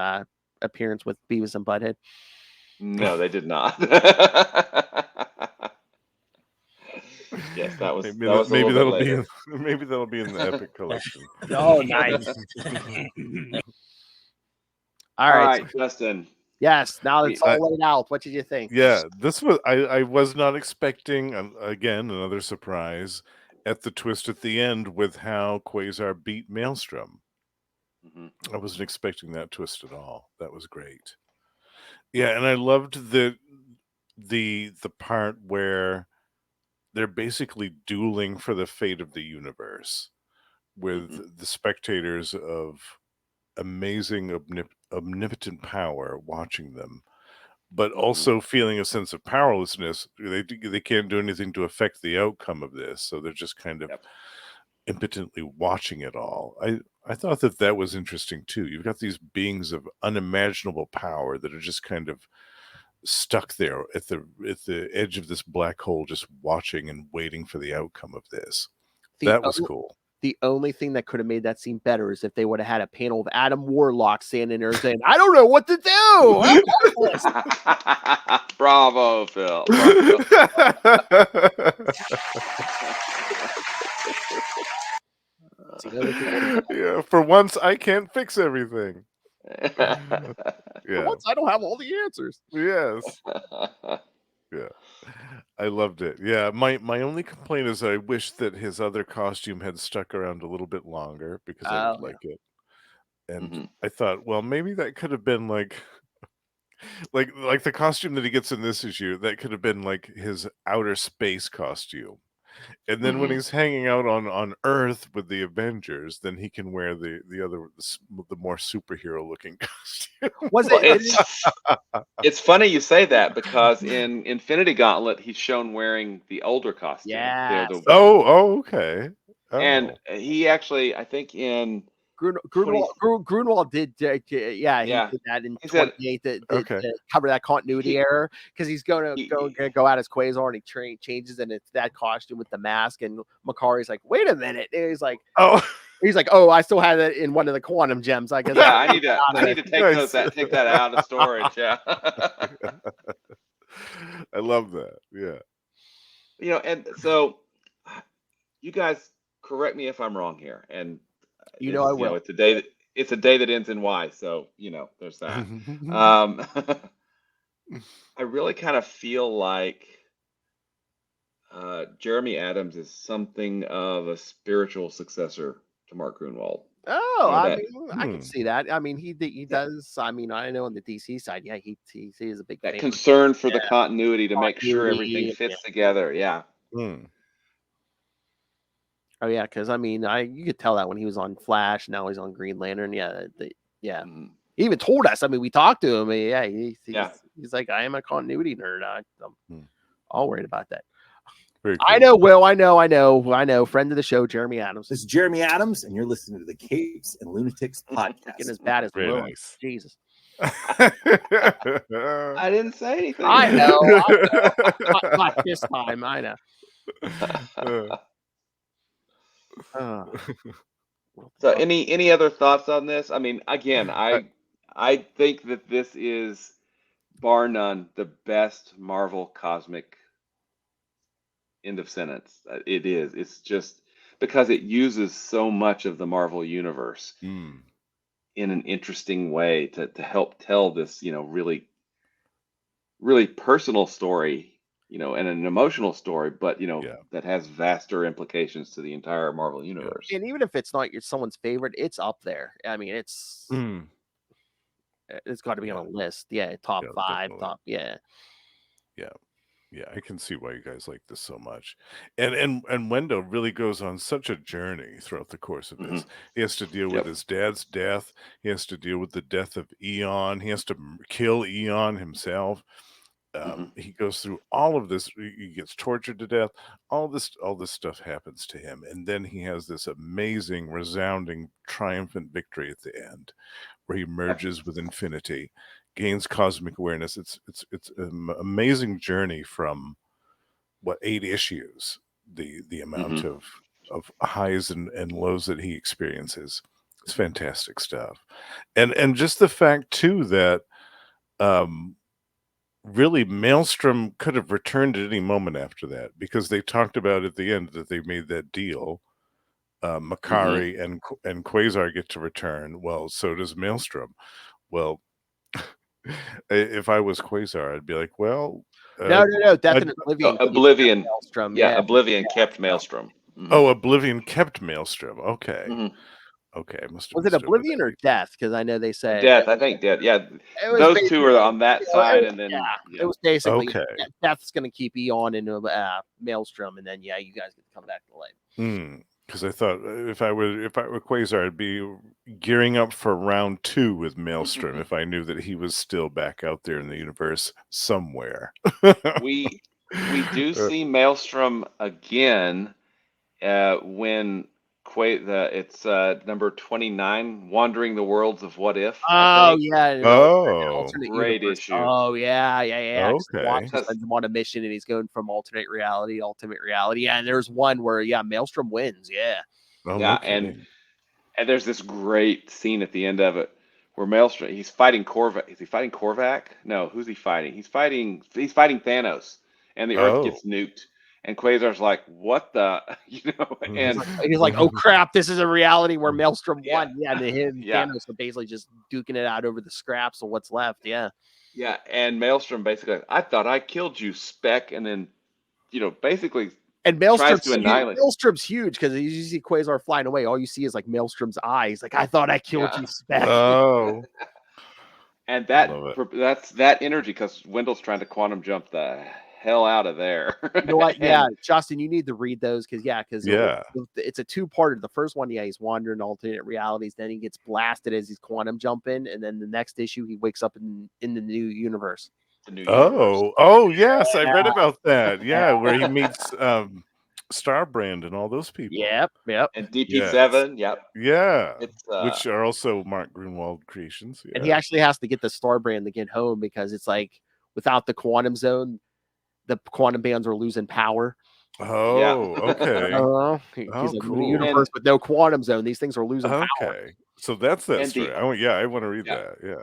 appearance with Beavis and Butthead. No, they did not. Yes, that was maybe that'll be in the Epic collection. Oh, nice. All right, Justin. Yes, now it's all laid out. What did you think? Yeah, this was I was not expecting again another surprise at the twist at the end with how Quasar beat Maelstrom. I wasn't expecting that twist at all. That was great. Yeah, and I loved the part where they're basically dueling for the fate of the universe with the spectators of amazing omnipotent power watching them, but also feeling a sense of powerlessness. They can't do anything to affect the outcome of this, so they're just kind of impotently watching it all. I thought that was interesting too. You've got these beings of unimaginable power that are just kind of stuck there at the edge of this black hole, just watching and waiting for the outcome of this. That was cool. The only thing that could have made that scene better is if they would have had a panel of Adam Warlock standing there saying, "I don't know what to do." Bravo, Phil. Yeah, for once I can't fix everything. For once I don't have all the answers. Yes. Yeah. I loved it. Yeah, my only complaint is I wish that his other costume had stuck around a little bit longer because I would like it. And I thought, well, maybe that could have been like the costume that he gets in this issue, that could have been like his outer space costume. And then when he's hanging out on Earth with the Avengers, then he can wear the more superhero looking costume. It's funny you say that because in Infinity Gauntlet he's shown wearing the older costume. Yeah. Okay. And he actually, I think in Grunwald did, he did that in 28 to cover that continuity error because he's going to go out as Quasar and he changes and it's that costume with the mask and Makari's like, "Wait a minute," and he's like, "Oh, I still have it in one of the quantum gems. I guess." Yeah, I need to take that out of storage. Yeah. I love that. Yeah. And so you guys correct me if I'm wrong here, and I will. It's a day that ends in Y, so there's that. I really kind of feel like Jeremy Adams is something of a spiritual successor to Mark Grunwald. Oh, You know, I that mean, I can see that. I mean, he does. I mean, I know on the DC side, yeah, he is a big that fan. concern for the continuity to make sure Continuity, everything fits together. Yeah. Oh yeah, because I mean, you could tell that when he was on Flash, now he's on Green Lantern. Yeah, yeah. He even told us. I mean, we talked to him. And yeah, he's like, I am a continuity nerd. I'm all worried about that. Very cool. I know, Will. I know. Friend of the show, Jeremy Adams. This is Jeremy Adams, and you're listening to the Capes and Lunatics podcast. Getting as bad as Very Will. nice. Jesus. I didn't say anything. I know. Not this time. I know. So any other thoughts on this? I mean, again, I think that this is bar none the best Marvel cosmic end of sentence. It is. It's just because it uses so much of the Marvel universe in an interesting way to help tell this, really, really personal story, and an emotional story, but that has vaster implications to the entire Marvel universe. And even if it's not someone's favorite, it's up there. I mean, it's got to be on a list. Yeah, top 5, definitely. top. Yeah. Yeah, I can see why you guys like this so much. And Wendell really goes on such a journey throughout the course of this. He has to deal with his dad's death. He has to deal with the death of Eon. He has to kill Eon himself. He goes through all of this. He gets tortured to death. All this stuff happens to him, and then he has this amazing, resounding, triumphant victory at the end, where he merges with infinity, gains cosmic awareness. It's an amazing journey from 8 issues. The amount of highs and lows that he experiences. It's fantastic stuff, and just the fact too that really Maelstrom could have returned at any moment after that, because they talked about at the end that they made that deal. Makari and Quasar get to return. Well, so does Maelstrom. Well, if I was Quasar, I'd be like, well, no, Death and Oblivion. Oblivion. Maelstrom. Yeah, Oblivion kept Maelstrom. Oh, Oblivion kept Maelstrom. Okay. Okay, I must have Was it Oblivion or Death? Because I know they said Death. I think Death. Yeah, those two are on that side, and then it was basically Okay. Death's going to keep Eon into Maelstrom, and then you guys get to come back to life. Because I thought if I were Quasar, I'd be gearing up for round 2 with Maelstrom if I knew that he was still back out there in the universe somewhere. we do see Maelstrom again when it's number 29, Wandering the Worlds of What If. Oh yeah. Great issue. Oh yeah. Okay. Watson sends him on a mission, and he's going from alternate reality to ultimate reality. Yeah, and there's one where Maelstrom wins. Yeah. Oh, yeah, okay. and there's this great scene at the end of it where Maelstrom, he's fighting Korvac. Is he fighting Korvac? No, who's he fighting? He's fighting Thanos, and the Earth gets nuked. And Quasar's like, what the, and he's like, oh crap, this is a reality where Maelstrom won. Yeah, and him, Thanos are basically just duking it out over the scraps of what's left. Yeah. Yeah, and Maelstrom basically, I thought I killed you, Spec, and then, basically. And Maelstrom's huge because you see Quasar flying away. All you see is like Maelstrom's eyes. Like, I thought I killed you, Spec. Oh. And that's that energy, because Wendell's trying to quantum jump the hell out of there. You know what? Yeah, Justin, you need to read those because it's a 2-parter. The first one, he's wandering alternate realities. Then he gets blasted as he's quantum jumping, and then the next issue, he wakes up in the new universe. Oh, yes, I read about that. Yeah, where he meets Starbrand and all those people. Yep. And DP7. Yep. Yeah. Which are also Mark Grunwald creations. Yeah. And he actually has to get the Starbrand to get home because it's like without the quantum zone, the quantum bands are losing power. Oh, okay. He's in the universe with no quantum zone. These things are losing power. Okay. So that's that story. I want to read that. Yeah.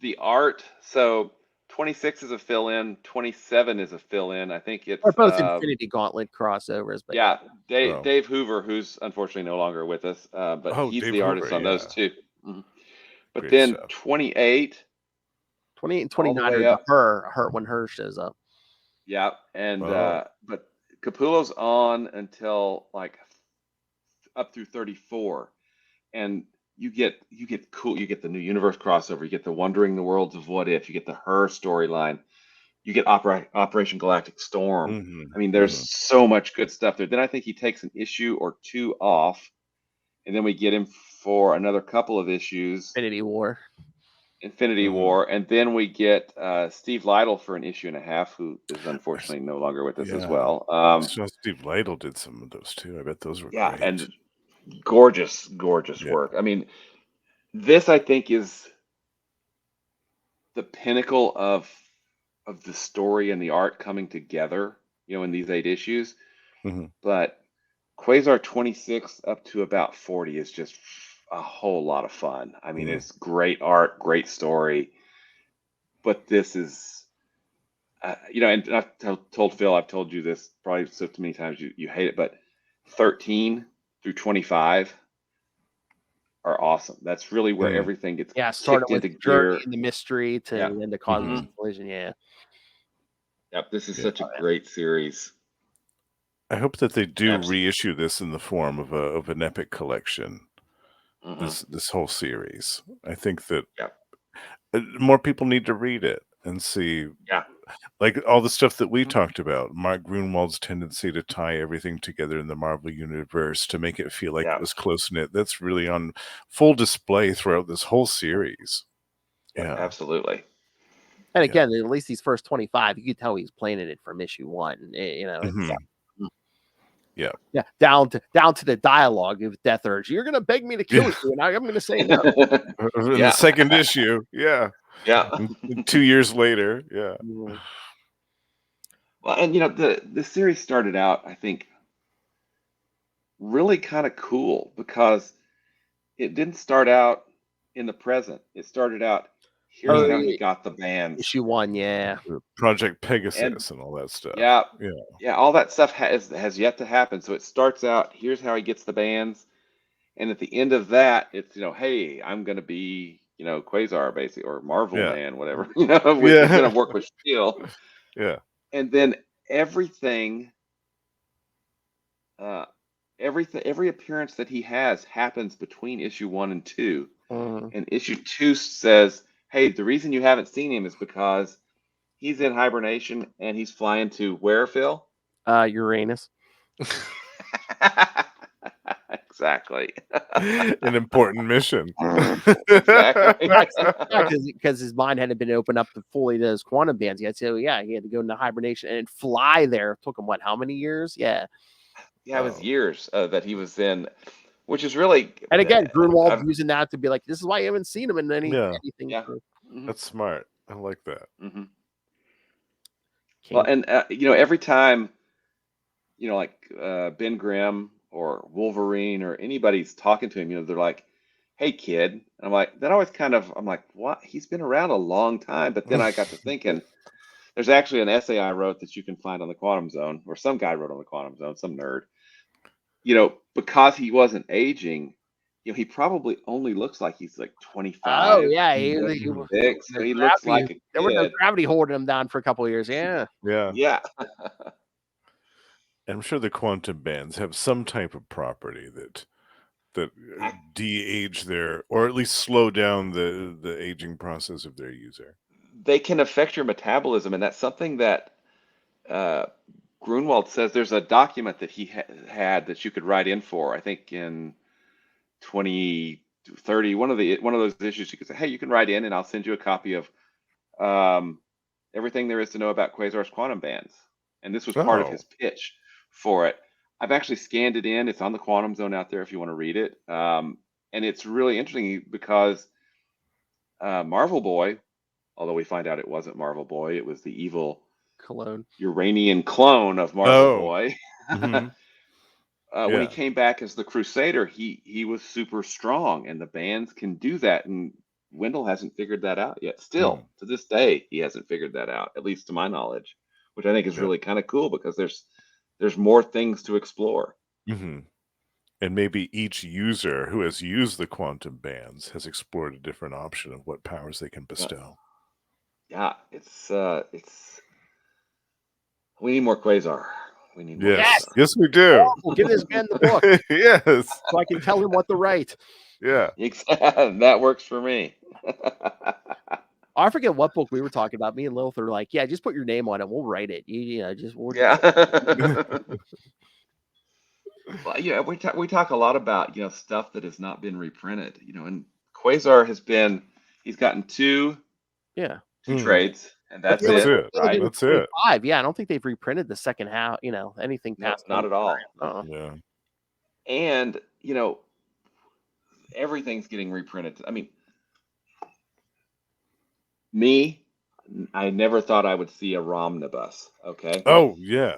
The art. So 26 is a fill-in. 27 is a fill-in. I think it's both Infinity Gauntlet crossovers. But Dave Hoover, who's unfortunately no longer with us, but he's Dave the artist Hoover, on those two. But Great then stuff. 28 28 and all the 29 way are up. her when her shows up. Yeah, and Oh. but Capullo's on until like up through 34, and you get the new universe crossover, you get the Wandering the Worlds of What If, you get the her storyline, you get Operation Galactic Storm. Mhm, I mean, there's so much good stuff there. Then I think he takes an issue or two off, and then we get him for another couple of issues, Infinity War, and then we get Steve Lytle for an issue and a half, who is unfortunately no longer with us as well. So Steve Lytle did some of those too. I bet those were Yeah, great. and gorgeous work. I mean, this I think is the pinnacle of the story and the art coming together, in these 8 issues. Mhm. But Quasar 26 up to about 40 is just a whole lot of fun. I mean, it's great art, great story. But this is, and I've told Phil, I've told you this probably so many times you hate it, but 13 through 25 are awesome. That's really where everything gets starting kicked with into journey gear. and the mystery to then the cosmic collision. Yeah. Yep, this is such a great series. I hope that they do reissue this in the form of an epic collection. This whole series. I think that more people need to read it and see. Yeah. Like all the stuff that we talked about, Mark Gruenwald's tendency to tie everything together in the Marvel universe to make it feel like it was close-knit. That's really on full display throughout this whole series. Yeah, absolutely. And again, at least these first 25, you could tell he's planning it from issue 1. It's, yeah, down to the dialogue of Death Urge. You're gonna beg me to kill you, and I'm gonna say no. In the second issue, yeah. 2 years later, yeah. Well, and the series started out, I think, really kind of cool because it didn't start out in the present. It started out, here's how he got the bands. Issue 1, Project Pegasus and all that stuff. Yeah, all that stuff has yet to happen. So it starts out, here's how he gets the bands, and at the end of that, it's hey, I'm gonna be Quasar basically, or Marvel Man, whatever. He's gonna work with Steel. Yeah. And then every appearance that he has happens between issue 1 and 2. And issue 2 says, hey, the reason you haven't seen him is because he's in hibernation and he's flying to where, Phil? Uranus. Exactly. An important mission. Exactly. Because his mind hadn't been opened up to fully those quantum bands yet. So he had to go into hibernation and fly there. It took him how many years? Yeah, it was years that he was in, which is really. And again, Gruenwald using that to be like, this is why you haven't seen him in anything. Yeah. That's smart. I like that. Well, and every time, like Ben Grimm or Wolverine or anybody's talking to him, they're like, hey, kid. And I'm like, that always I'm like, what? He's been around a long time. But then I got to thinking, there's actually an essay I wrote that you can find on the Quantum Zone, or some guy wrote on the Quantum Zone, some nerd. Because he wasn't aging, he probably only looks like he's like 25. Oh, yeah. He looks like a kid. There was no gravity holding him down for a couple of years. Yeah. Yeah. I'm sure the quantum bands have some type of property that de-age or at least slow down the aging process of their user. They can affect your metabolism, and that's something that Gruenwald says there's a document that he had that you could write in for. I think in 2030, one of those issues, you could say, hey, you can write in, and I'll send you a copy of everything there is to know about Quasar's quantum bands. And this was part of his pitch for it. I've actually scanned it in. It's on the Quantum Zone out there if you want to read it. And it's really interesting because Marvel Boy, although we find out it wasn't Marvel Boy, it was the evil Uranian clone of Marvel Boy. When he came back as the Crusader, he was super strong, and the bands can do that. And Wendell hasn't figured that out yet. Still, to this day, he hasn't figured that out, at least to my knowledge, which I think is really kind of cool because there's more things to explore. And maybe each user who has used the quantum bands has explored a different option of what powers they can bestow. yeah, it's we need more Quasar. We need more. Yes, Quasar. yes, we do. We'll give this man the book Yes, so I can tell him what to write. yeah. That works for me. I forget what book we were talking about. Me and Lilith are like, yeah, just put your name on it. We'll write it. Yeah. Well, yeah, we talk a lot about stuff that has not been reprinted. And Quasar he's gotten two trades, and that's That's it. it. Right? That's it. Yeah, I don't think they've reprinted the second half. Anything past not at all. Yeah. And everything's getting reprinted. I mean, I never thought I would see a Romnibus. Okay. Oh yeah.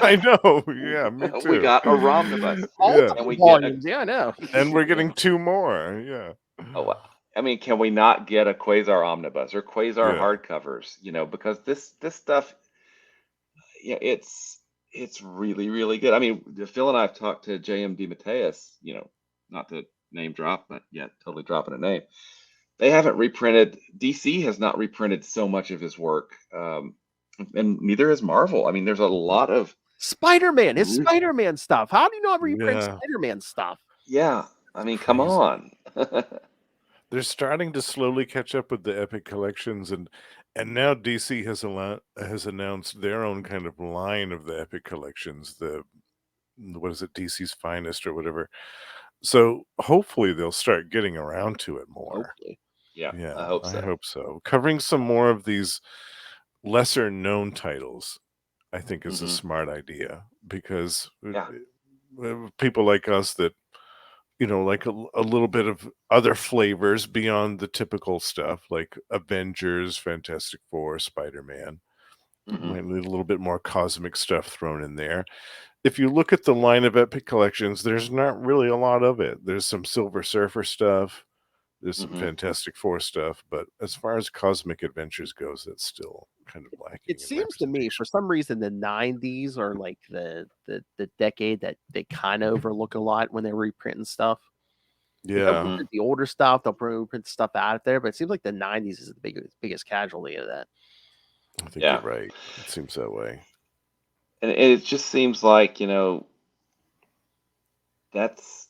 I know. Yeah, me too. We got a Romnibus. And we volumes. I know. And we're getting two more. Yeah. Oh, I mean, can we not get a Quasar omnibus or Quasar hardcovers? Because this stuff, it's really, really good. I mean, Phil and I have talked to J.M. DeMatteis, not to name drop, but totally dropping a name. They haven't reprinted. DC has not reprinted so much of his work, and neither has Marvel. I mean, there's a lot of Spider-Man. His Spider-Man stuff. How do you not reprint Spider-Man stuff? Yeah, I mean, come on. They're starting to slowly catch up with the Epic collections, and now DC has announced their own kind of line of the Epic collections. What is it, DC's Finest or whatever. So hopefully they'll start getting around to it more. Hopefully. Yeah, I hope so. I hope so. Covering some more of these lesser known titles, I think, is a smart idea, because people like us that like a little bit of other flavors beyond the typical stuff, like Avengers, Fantastic Four, Spider-Man. Might need a little bit more cosmic stuff thrown in there. If you look at the line of Epic collections, there's not really a lot of it. There's some Silver Surfer stuff. There's some Fantastic Four stuff. But as far as Cosmic Adventures goes, it's still kind of lacking. It seems to me, for some reason, the 90s are like the decade that they kind of overlook a lot when they're reprinting stuff. Yeah. They'll reprint the older stuff. They'll reprint stuff out of there. But it seems like the 90s is the biggest casualty of that. I think you're right. It seems that way. And it just seems like, that's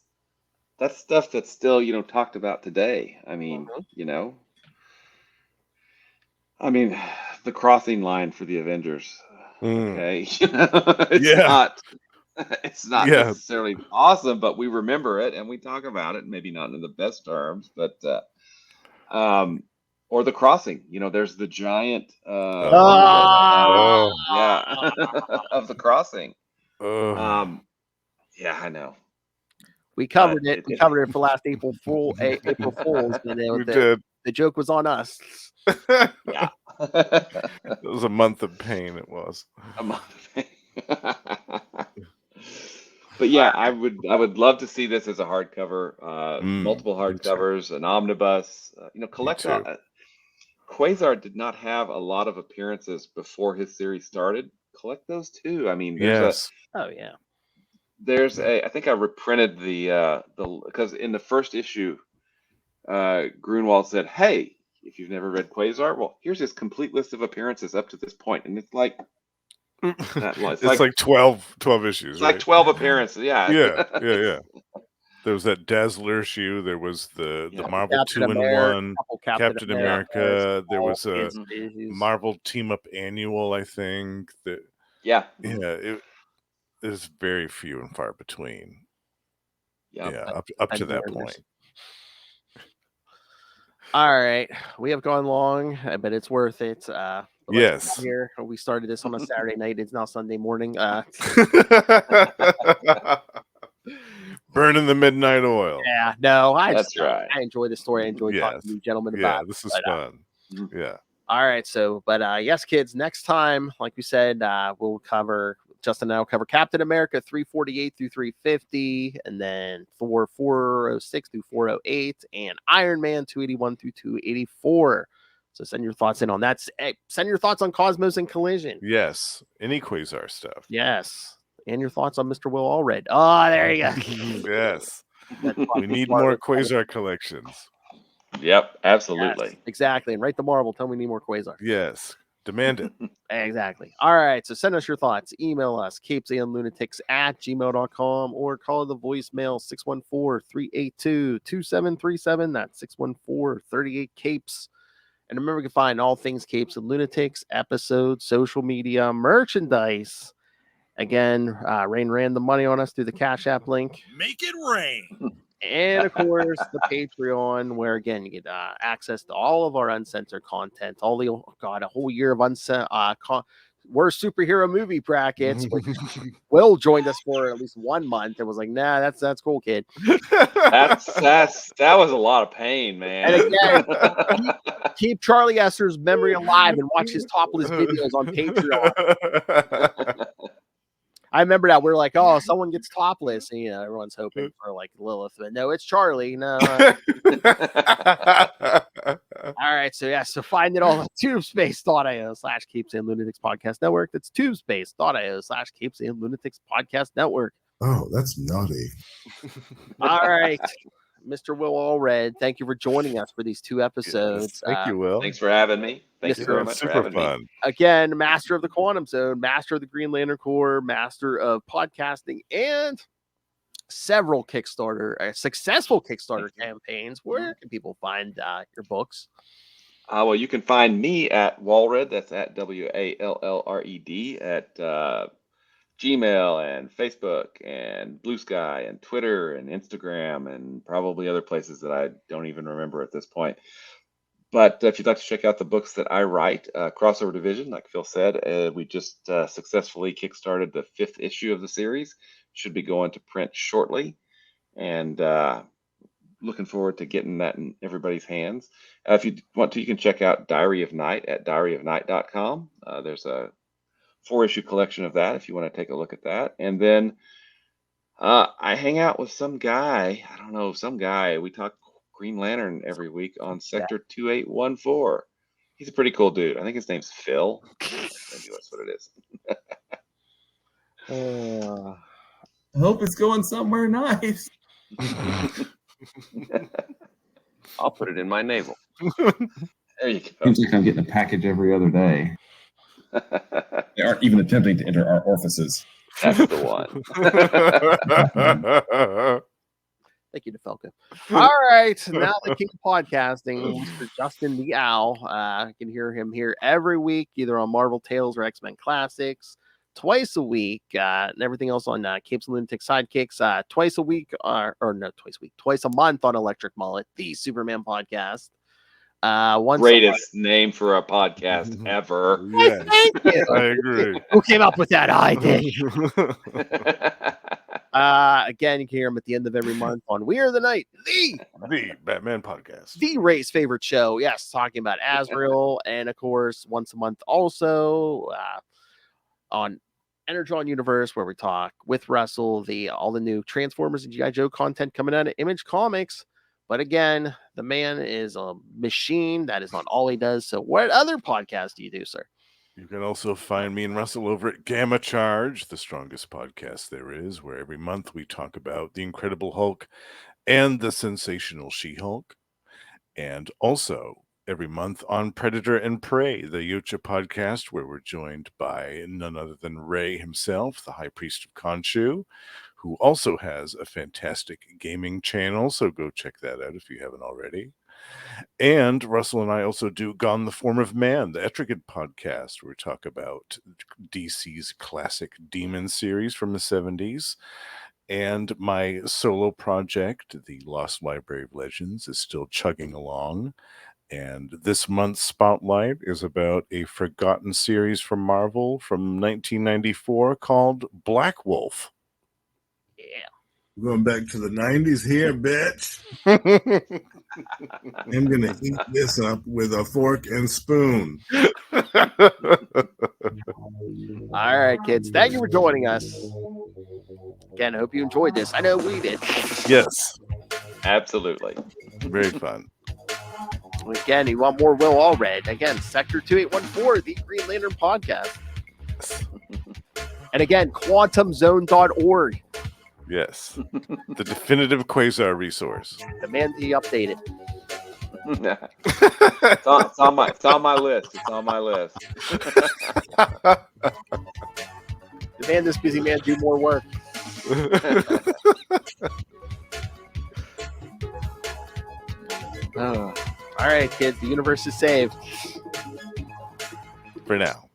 stuff that's still, talked about today. I mean, the crossing line for the Avengers. Okay. It's not necessarily awesome, but we remember it and we talk about it, maybe not in the best terms, but or the crossing, there's the giant of the crossing. I know. We covered it. We covered it for last April Fools, and the joke was on us. Yeah. It was a month of pain. It was a month of pain. But yeah, I would love to see this as a hardcover, multiple hardcovers, an omnibus. Collect. Quasar did not have a lot of appearances before his series started. Collect those too. I mean, there's I think I reprinted because in the first issue, Grunwald said, "Hey, if you've never read Quasar, well, here's his complete list of appearances up to this point," and it's like. It's like 12 issues. It's like 12 appearances. Yeah. There was that Dazzler issue. There was the Marvel Captain 2-in-1, Captain America. There was a Marvel Team Up Annual, I think. It is very few and far between. Up to that point. All right, we have gone long, but it's worth it. Yes. Here we started this on a Saturday night. It's now Sunday morning. Burning the midnight oil. Yeah, no, that's right. I enjoy the story. I enjoy talking to you gentlemen about. This is fun. Yeah. All right, yes, kids. Next time, like we said, we'll cover. Justin and I will cover Captain America 348 through 350, and then Thor 406 through 408, and Iron Man 281 through 284. So send your thoughts in on that. Send your thoughts on Cosmos and Collision. Yes. Any Quasar stuff. Yes. And your thoughts on Mr. Will Allred. Oh, there you go. Yes. We need more Quasar collections. Yep, absolutely. Yes, exactly. And write the Marvel. Tell me we need more Quasar. Yes. Demand it. Exactly. All right. So send us your thoughts. Email us, capesandlunatics@gmail.com, or call the voicemail 614-382-2737. That's 614-38-CAPES. And remember, you can find all things Capes and Lunatics, episodes, social media, merchandise. Again, Rain ran the money on us through the Cash App link. Make it rain. And of course, the Patreon, where again you get access to all of our uncensored content. A whole year of worst superhero movie brackets. Which Will joined us for at least 1 month and was like, "Nah, that's cool, kid." That was a lot of pain, man. And again, keep Charlie Esser's memory alive and watch his topless videos on Patreon. I remember that. We're like, oh, someone gets topless. And, everyone's hoping for like Lilith. But no, it's Charlie. No. All right. So find it all at tubespace.io/Capes and Lunatics Podcast Network. That's tubespace.io/Capes and Lunatics Podcast Network. Oh, that's naughty. All right. Mr. Will Allred, thank you for joining us for these 2 episodes. Yes, thank you, Will. Thanks for having me. Thank you very much for having me. Again, master of the Quantum Zone, master of the Green Lantern Corps, master of podcasting, and several successful Kickstarter campaigns. Where can people find your books? Well, you can find me at Wallred. That's at WALLRED at Gmail and Facebook and Blue Sky and Twitter and Instagram and probably other places that I don't even remember at this point. But if you'd like to check out the books that I write, Crossover Division, like Phil said, we just successfully kickstarted the 5th issue of the series. Should be going to print shortly. And looking forward to getting that in everybody's hands. If you want to, you can check out Diary of Night at diaryofnight.com. There's a 4-issue collection of that if you want to take a look at that. And then I hang out with some guy. We talk Green Lantern every week on Sector 2814. He's a pretty cool dude. I think his name's Phil. Maybe that's what it is. I hope it's going somewhere nice. I'll put it in my navel. There you go. Seems like I'm getting a package every other day. They aren't even attempting to enter our orifices. That's the one. Thank you, DeFalco. All right. Now the king of podcasting, Mr. Justin the Owl. You can hear him here every week, either on Marvel Tales or X-Men Classics, twice a week, and everything else on Capes and Lunatics Sidekicks, twice a month on Electric Mullet, the Superman podcast. Greatest name for a podcast ever. Yes, thank you. I agree. Who came up with that idea? Again, you can hear him at the end of every month on We Are the Night, the Batman podcast, the Ray's favorite show. Yes, talking about Azrael, and of course, once a month also on Energon Universe, where we talk with Russell all the new Transformers and G.I. Joe content coming out of Image Comics. But again, the man is a machine. That is not all he does. So what other podcast do you do, sir? You can also find me and Russell over at Gamma Charge, the strongest podcast there is, where every month we talk about the Incredible Hulk and the sensational She-Hulk. And also every month on Predator and Prey, the Yocha podcast, where we're joined by none other than Ray himself, the High Priest of Khonshu, who also has a fantastic gaming channel, so go check that out if you haven't already. And Russell and I also do Gone the Form of Man, the Etrigan podcast, where we talk about DC's classic Demon series from the 70s. And my solo project, the Lost Library of Legends, is still chugging along. And this month's spotlight is about a forgotten series from Marvel from 1994 called Black Wolf. Yeah. We're going back to the 90s here, bitch. I'm going to eat this up with a fork and spoon. All right, kids. Thank you for joining us. Again, I hope you enjoyed this. I know we did. Yes. Absolutely. Very fun. Again, you want more Will Allred. Again, Sector 2814, the Green Lantern podcast. And again, quantumzone.org. Yes. The definitive Quasar resource. Demand to be updated. It's on my list. It's on my list. Demand this busy man do more work. Oh. All right, kids. The universe is saved. For now.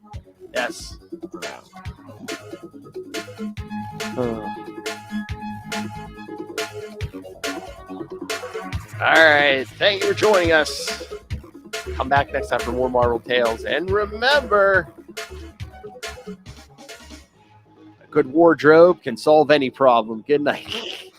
Yes. For now. All right. Thank you for joining us. Come back next time for more Marvel Tales. And remember, a good wardrobe can solve any problem. Good night.